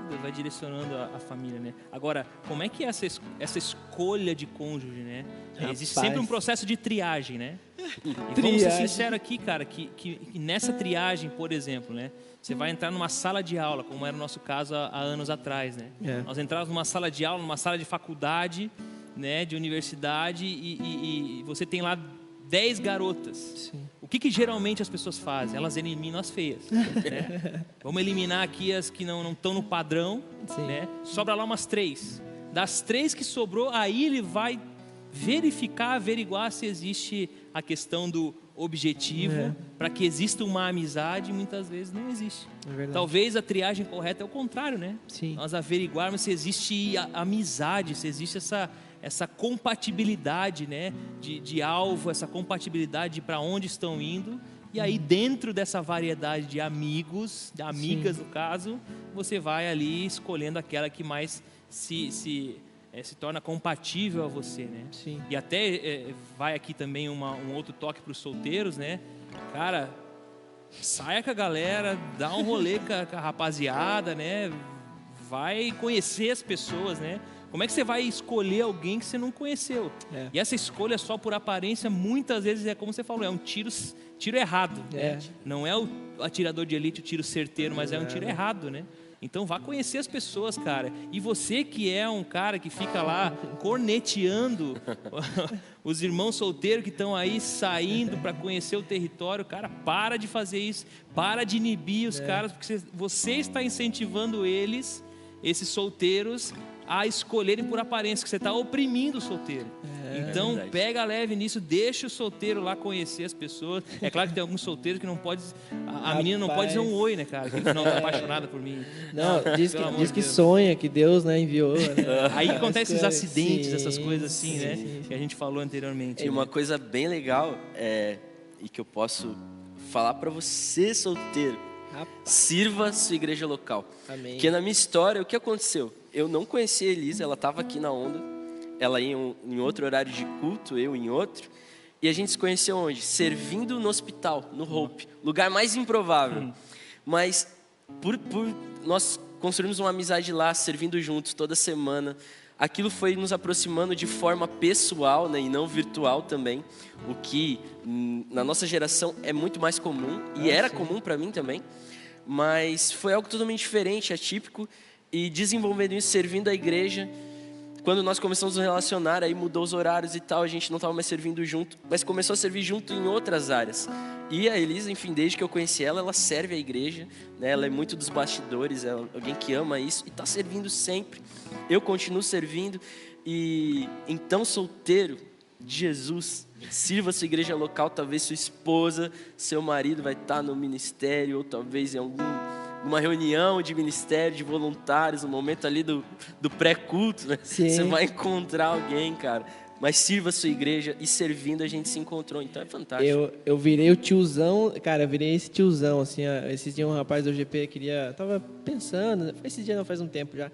Deus vai direcionando a família, né? Agora, como é que é essa escolha de cônjuge, né? Existe sempre um processo de triagem, né? E vamos ser sinceros aqui, cara, que nessa triagem, por exemplo, né? Você vai entrar numa sala de aula, como era o nosso caso há anos atrás, né? Nós entrávamos numa sala de aula, numa sala de faculdade, né? De universidade, e você tem lá 10 garotas. Sim. O que geralmente as pessoas fazem? Elas eliminam as feias. Né? Vamos eliminar aqui as que não estão no padrão. Né? Sobra lá umas 3. Das 3 que sobrou, aí ele vai averiguar se existe a questão do objetivo, para que exista uma amizade, e muitas vezes não existe. Talvez a triagem correta é o contrário, né? Sim. Nós averiguarmos se existe amizade, se existe essa compatibilidade, né, de alvo, essa compatibilidade para onde estão indo. E aí, dentro dessa variedade de amigos, de amigas no caso, você vai ali escolhendo aquela que mais se torna compatível a você, né? Sim. E até vai aqui também um outro toque para os solteiros, né? Cara, saia com a galera, dá um rolê com a rapaziada, né? Vai conhecer as pessoas, né? Como é que você vai escolher alguém que você não conheceu? E essa escolha só por aparência, muitas vezes é como você falou, é um tiro errado. Né? Não é o atirador de elite o tiro certeiro, mas é um tiro errado, né? Então vá conhecer as pessoas, cara. E você que é um cara que fica lá corneteando os irmãos solteiros que estão aí saindo para conhecer o território, cara, para de fazer isso. Para de inibir os caras, porque você está incentivando esses solteiros, a escolherem por aparência, que você está oprimindo o solteiro. Então, pega leve nisso, deixa o solteiro lá conhecer as pessoas. É claro que tem alguns solteiros que não pode... A menina não pode dizer um oi, né, cara? Que não está apaixonada por mim. Não, diz que sonha, que Deus, né, enviou. Né? Aí acontecem os acidentes, essas coisas assim, né? Sim. Que a gente falou anteriormente. E uma coisa bem legal, e que eu posso falar para você, solteiro, sirva a sua igreja local. Amém. Porque na minha história, o que aconteceu? Eu não conhecia a Elisa, ela estava aqui na Onda, ela ia em outro horário de culto, eu em outro, e a gente se conheceu onde? Servindo no hospital, no Hope, lugar mais improvável. Mas por nós construímos uma amizade lá, servindo juntos toda semana, aquilo foi nos aproximando de forma pessoal, né, e não virtual também, o que na nossa geração é muito mais comum, e era comum para mim também, mas foi algo totalmente diferente, atípico, e desenvolvendo isso, servindo a igreja. Quando nós começamos a nos relacionar, aí mudou os horários e tal, a gente não estava mais servindo junto, mas começou a servir junto em outras áreas. E a Elisa, enfim, desde que eu conheci ela serve a igreja, né? Ela é muito dos bastidores, é alguém que ama isso e está servindo sempre. Eu continuo servindo. E então, solteiro de Jesus, sirva a sua igreja local. Talvez sua esposa, seu marido vai estar no ministério, ou talvez em uma reunião de ministério, de voluntários, no momento ali do pré-culto, né? Você vai encontrar alguém, cara. Mas sirva a sua igreja, e servindo a gente se encontrou, então é fantástico. Eu virei o tiozão, cara, eu virei esse tiozão, assim, esses dias um rapaz do GP tava pensando, faz um tempo já,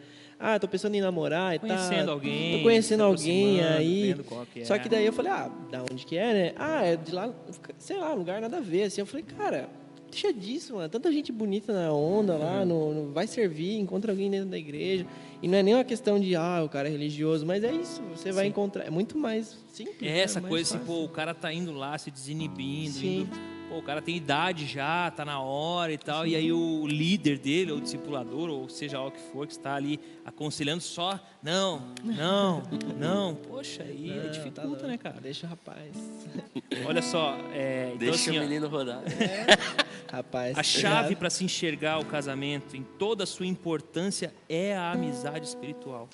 tô pensando em namorar e tal. Alguém. Tô conhecendo alguém aí. Que só que daí eu falei, da onde que é, né? É de lá, sei lá, lugar nada a ver, assim. Eu falei, cara, deixa disso, mano. Tanta gente bonita na Onda lá, vai servir, encontra alguém dentro da igreja. E não é nem uma questão de, o cara é religioso, mas é isso, você vai encontrar. É muito mais simples. Essa mais coisa fácil. assim, o cara tá indo lá, se desinibindo, o cara tem idade já, tá na hora e tal, e aí o líder dele, ou o discipulador, ou seja lá o que for, que está ali aconselhando só, não, poxa, aí dificulta, né, cara? Deixa o rapaz. Olha só, então, deixa assim, o menino rodar. Rapaz. A chave para se enxergar o casamento em toda a sua importância é a amizade espiritual.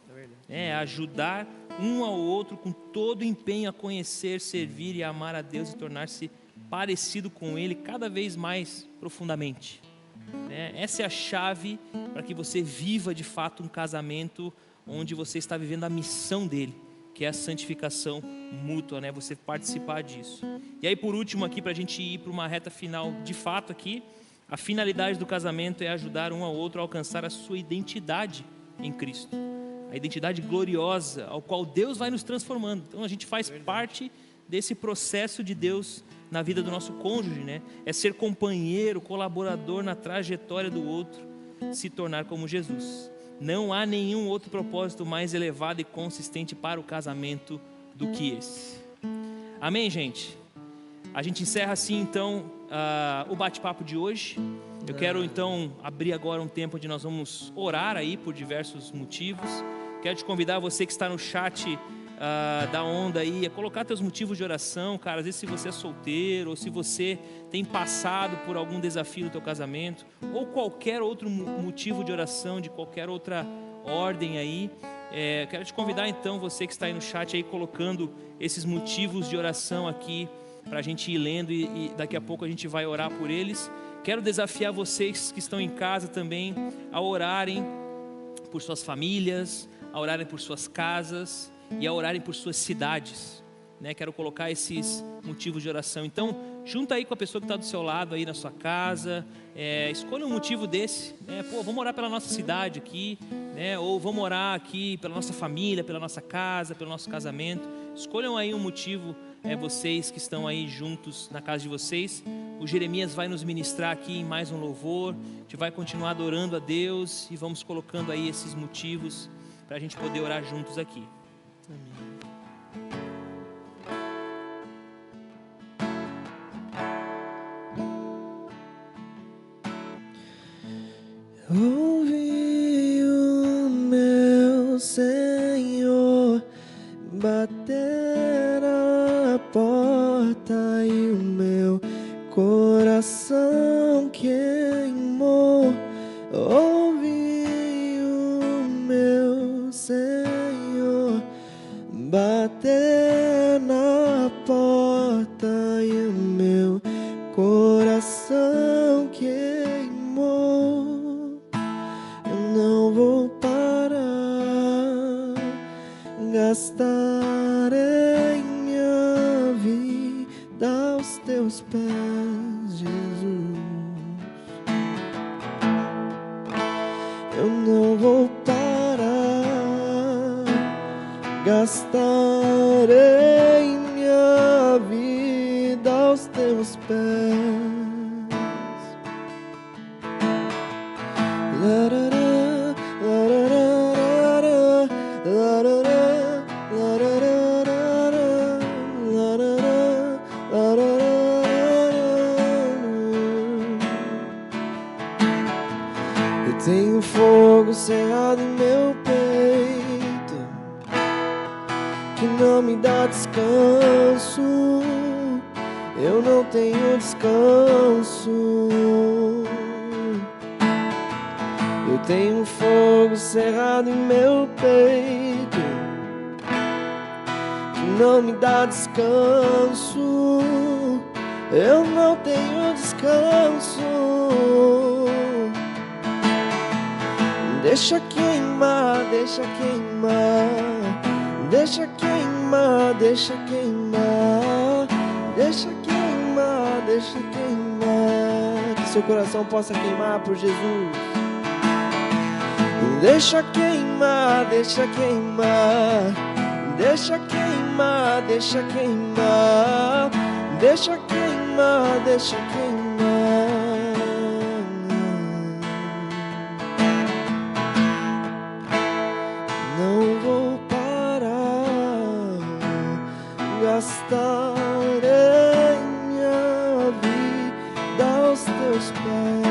É ajudar um ao outro com todo o empenho a conhecer, servir e amar a Deus e tornar-se parecido com Ele cada vez mais profundamente. Essa é a chave para que você viva de fato um casamento onde você está vivendo a missão dele, que é a santificação mútua, né? Você participar disso. E aí, por último aqui, para a gente ir para uma reta final, de fato aqui, a finalidade do casamento é ajudar um ao outro a alcançar a sua identidade em Cristo. A identidade gloriosa ao qual Deus vai nos transformando. Então a gente faz parte desse processo de Deus na vida do nosso cônjuge, né? É ser companheiro, colaborador na trajetória do outro, se tornar como Jesus. Não há nenhum outro propósito mais elevado e consistente para o casamento do que esse. Amém, gente? A gente encerra assim, então, o bate-papo de hoje. Eu quero, então, abrir agora um tempo onde nós vamos orar aí por diversos motivos. Quero te convidar, você que está no chat da Onda aí, a colocar teus motivos de oração, cara. Às vezes, se você é solteiro, ou se você tem passado por algum desafio no teu casamento, ou qualquer outro motivo de oração, de qualquer outra ordem aí, quero te convidar, então, você que está aí no chat aí, colocando esses motivos de oração aqui, para a gente ir lendo e daqui a pouco a gente vai orar por eles. Quero desafiar vocês que estão em casa também a orarem por suas famílias, a orarem por suas casas e a orarem por suas cidades, né? Quero colocar esses motivos de oração. Então, junta aí com a pessoa que está do seu lado aí na sua casa, escolha um motivo desse, né? Vamos orar pela nossa cidade aqui, né? Ou vamos orar aqui pela nossa família, pela nossa casa, pelo nosso casamento. Escolham aí um motivo, vocês que estão aí juntos na casa de vocês. O Jeremias vai nos ministrar aqui em mais um louvor. A gente vai continuar adorando a Deus e vamos colocando aí esses motivos para a gente poder orar juntos aqui. Amém. Ouvi o meu Senhor bater a porta e o meu coração queimou. Ouvi o meu Senhor bater na porta e o meu coração queimou. Não vou parar, gastarei minha vida aos teus pés, Jesus. Eu não vou parar, gastarei minha vida aos teus pés. Eu tenho fogo cerrado em meu peito que não me dá descanso. Eu não tenho descanso. Eu tenho fogo cerrado em meu peito que não me dá descanso. Eu não tenho descanso. Deixa queimar, deixa queimar, deixa queimar, deixa queimar, deixa queimar, deixa queimar. Que seu coração possa queimar por Jesus. Deixa queimar, deixa queimar, deixa queimar, deixa queimar, deixa queimar, deixa queimar. Não vou parar, gastarei minha vida aos teus pés.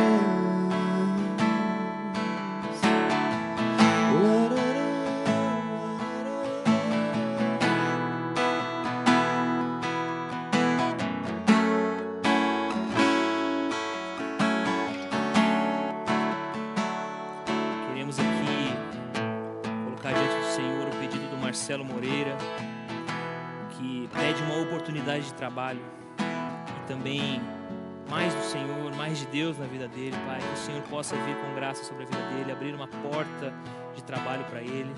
Marcelo Moreira, que pede uma oportunidade de trabalho e também mais do Senhor, mais de Deus na vida dele, Pai, que o Senhor possa vir com graça sobre a vida dele, abrir uma porta de trabalho para ele.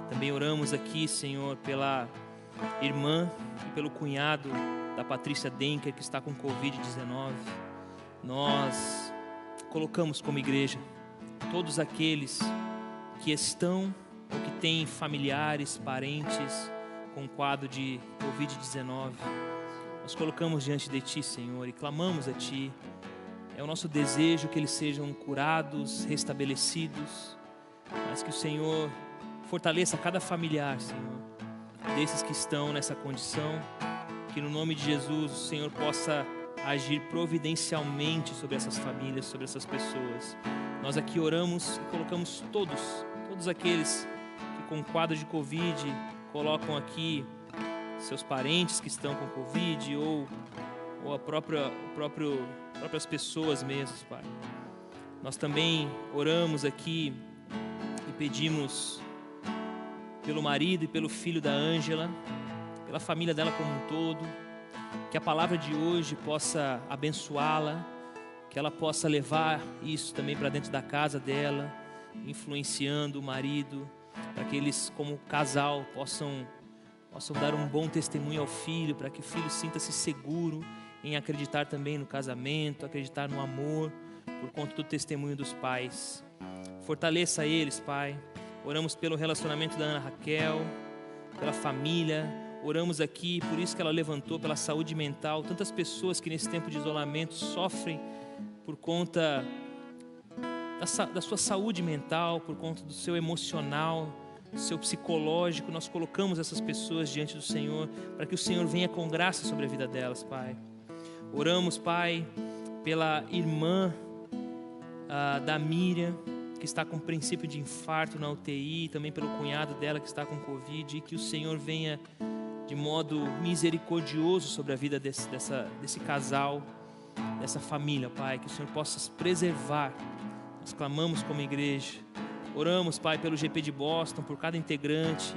Também oramos aqui, Senhor, pela irmã e pelo cunhado da Patrícia Denker, que está com Covid-19. Nós colocamos como igreja todos aqueles que estão ou que têm familiares, parentes com quadro de Covid-19. Nós colocamos diante de Ti, Senhor, e clamamos a Ti. É o nosso desejo que eles sejam curados, restabelecidos, mas que o Senhor fortaleça cada familiar, Senhor, desses que estão nessa condição, que no nome de Jesus o Senhor possa agir providencialmente sobre essas famílias, sobre essas pessoas. Nós aqui oramos e colocamos todos aqueles que com quadro de Covid colocam aqui seus parentes que estão com Covid ou próprias pessoas mesmo, Pai. Nós também oramos aqui e pedimos pelo marido e pelo filho da Ângela, pela família dela como um todo, que a palavra de hoje possa abençoá-la, que ela possa levar isso também para dentro da casa dela, influenciando o marido, para que eles, como casal, possam dar um bom testemunho ao filho, para que o filho sinta-se seguro em acreditar também no casamento, acreditar no amor, por conta do testemunho dos pais. Fortaleça eles, Pai. Oramos pelo relacionamento da Ana Raquel, pela família. Oramos aqui, por isso que ela levantou, pela saúde mental. Tantas pessoas que nesse tempo de isolamento sofrem por conta da sua saúde mental, por conta do seu emocional, do seu psicológico. Nós colocamos essas pessoas diante do Senhor, para que o Senhor venha com graça sobre a vida delas, Pai. Oramos, Pai, pela irmã da Miriam, que está com princípio de infarto na UTI, também pelo cunhado dela que está com Covid, e que o Senhor venha de modo misericordioso sobre a vida desse casal, dessa família, Pai, que o Senhor possa se preservar. Nós clamamos como igreja. Oramos, Pai, pelo GP de Boston, por cada integrante,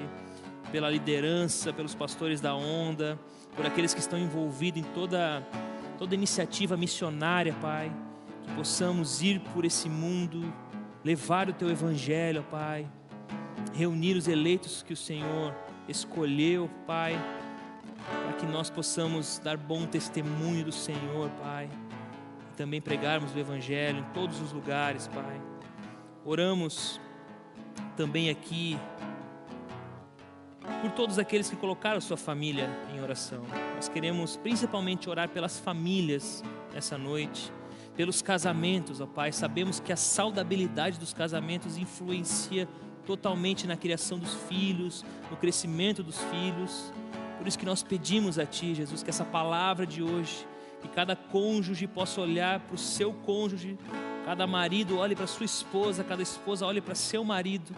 pela liderança, pelos pastores da Onda, por aqueles que estão envolvidos em toda iniciativa missionária, Pai, que possamos ir por esse mundo, levar o Teu Evangelho, Pai, reunir os eleitos que o Senhor escolheu, Pai, para que nós possamos dar bom testemunho do Senhor, Pai, e também pregarmos o Evangelho em todos os lugares, Pai. Oramos também aqui por todos aqueles que colocaram sua família em oração. Nós queremos principalmente orar pelas famílias nessa noite, pelos casamentos, ó Pai. Sabemos que a saudabilidade dos casamentos influencia totalmente na criação dos filhos, no crescimento dos filhos. Por isso que nós pedimos a Ti, Jesus, que essa palavra de hoje, que cada cônjuge possa olhar para o seu cônjuge, cada marido olhe para sua esposa, cada esposa olhe para seu marido,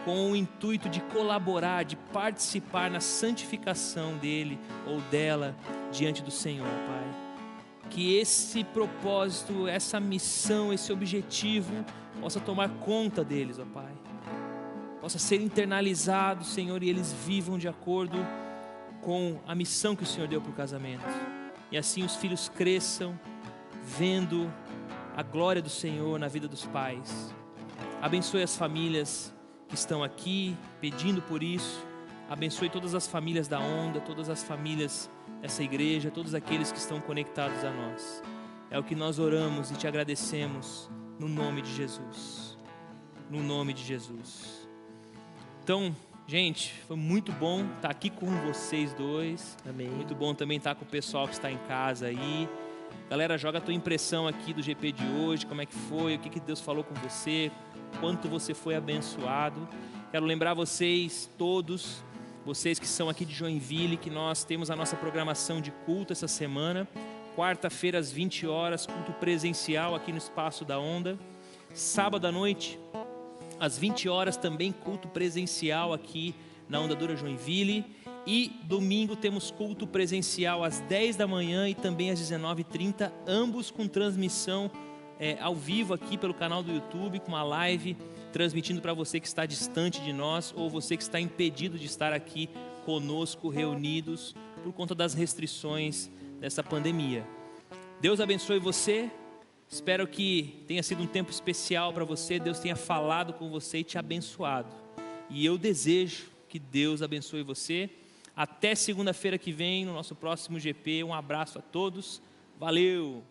com o intuito de colaborar, de participar na santificação dele ou dela diante do Senhor, Pai. Que esse propósito, essa missão, esse objetivo possa tomar conta deles, ó Pai. Possa ser internalizado, Senhor, e eles vivam de acordo com a missão que o Senhor deu para o casamento. E assim os filhos cresçam vendo a glória do Senhor na vida dos pais. Abençoe as famílias que estão aqui pedindo por isso. Abençoe todas as famílias da Onda, todas as famílias dessa igreja, todos aqueles que estão conectados a nós. É o que nós oramos e Te agradecemos no nome de Jesus. No nome de Jesus. Então, gente, foi muito bom estar aqui com vocês dois. Amém. Muito bom também estar com o pessoal que está em casa aí. Galera, joga a tua impressão aqui do GP de hoje, como é que foi, o que Deus falou com você, quanto você foi abençoado. Quero lembrar vocês todos, vocês que são aqui de Joinville, que nós temos a nossa programação de culto essa semana. Quarta-feira às 20 horas, culto presencial aqui no Espaço da Onda. Sábado à noite, às 20 horas, também culto presencial aqui na Onda Dura Joinville. E domingo temos culto presencial às 10 da manhã e também às 19h30, ambos com transmissão ao vivo aqui pelo canal do YouTube, com uma live transmitindo para você que está distante de nós ou você que está impedido de estar aqui conosco reunidos por conta das restrições dessa pandemia. Deus abençoe você. Espero que tenha sido um tempo especial para você. Deus tenha falado com você e te abençoado. E eu desejo que Deus abençoe você. Até segunda-feira que vem, no nosso próximo GP. Um abraço a todos. Valeu!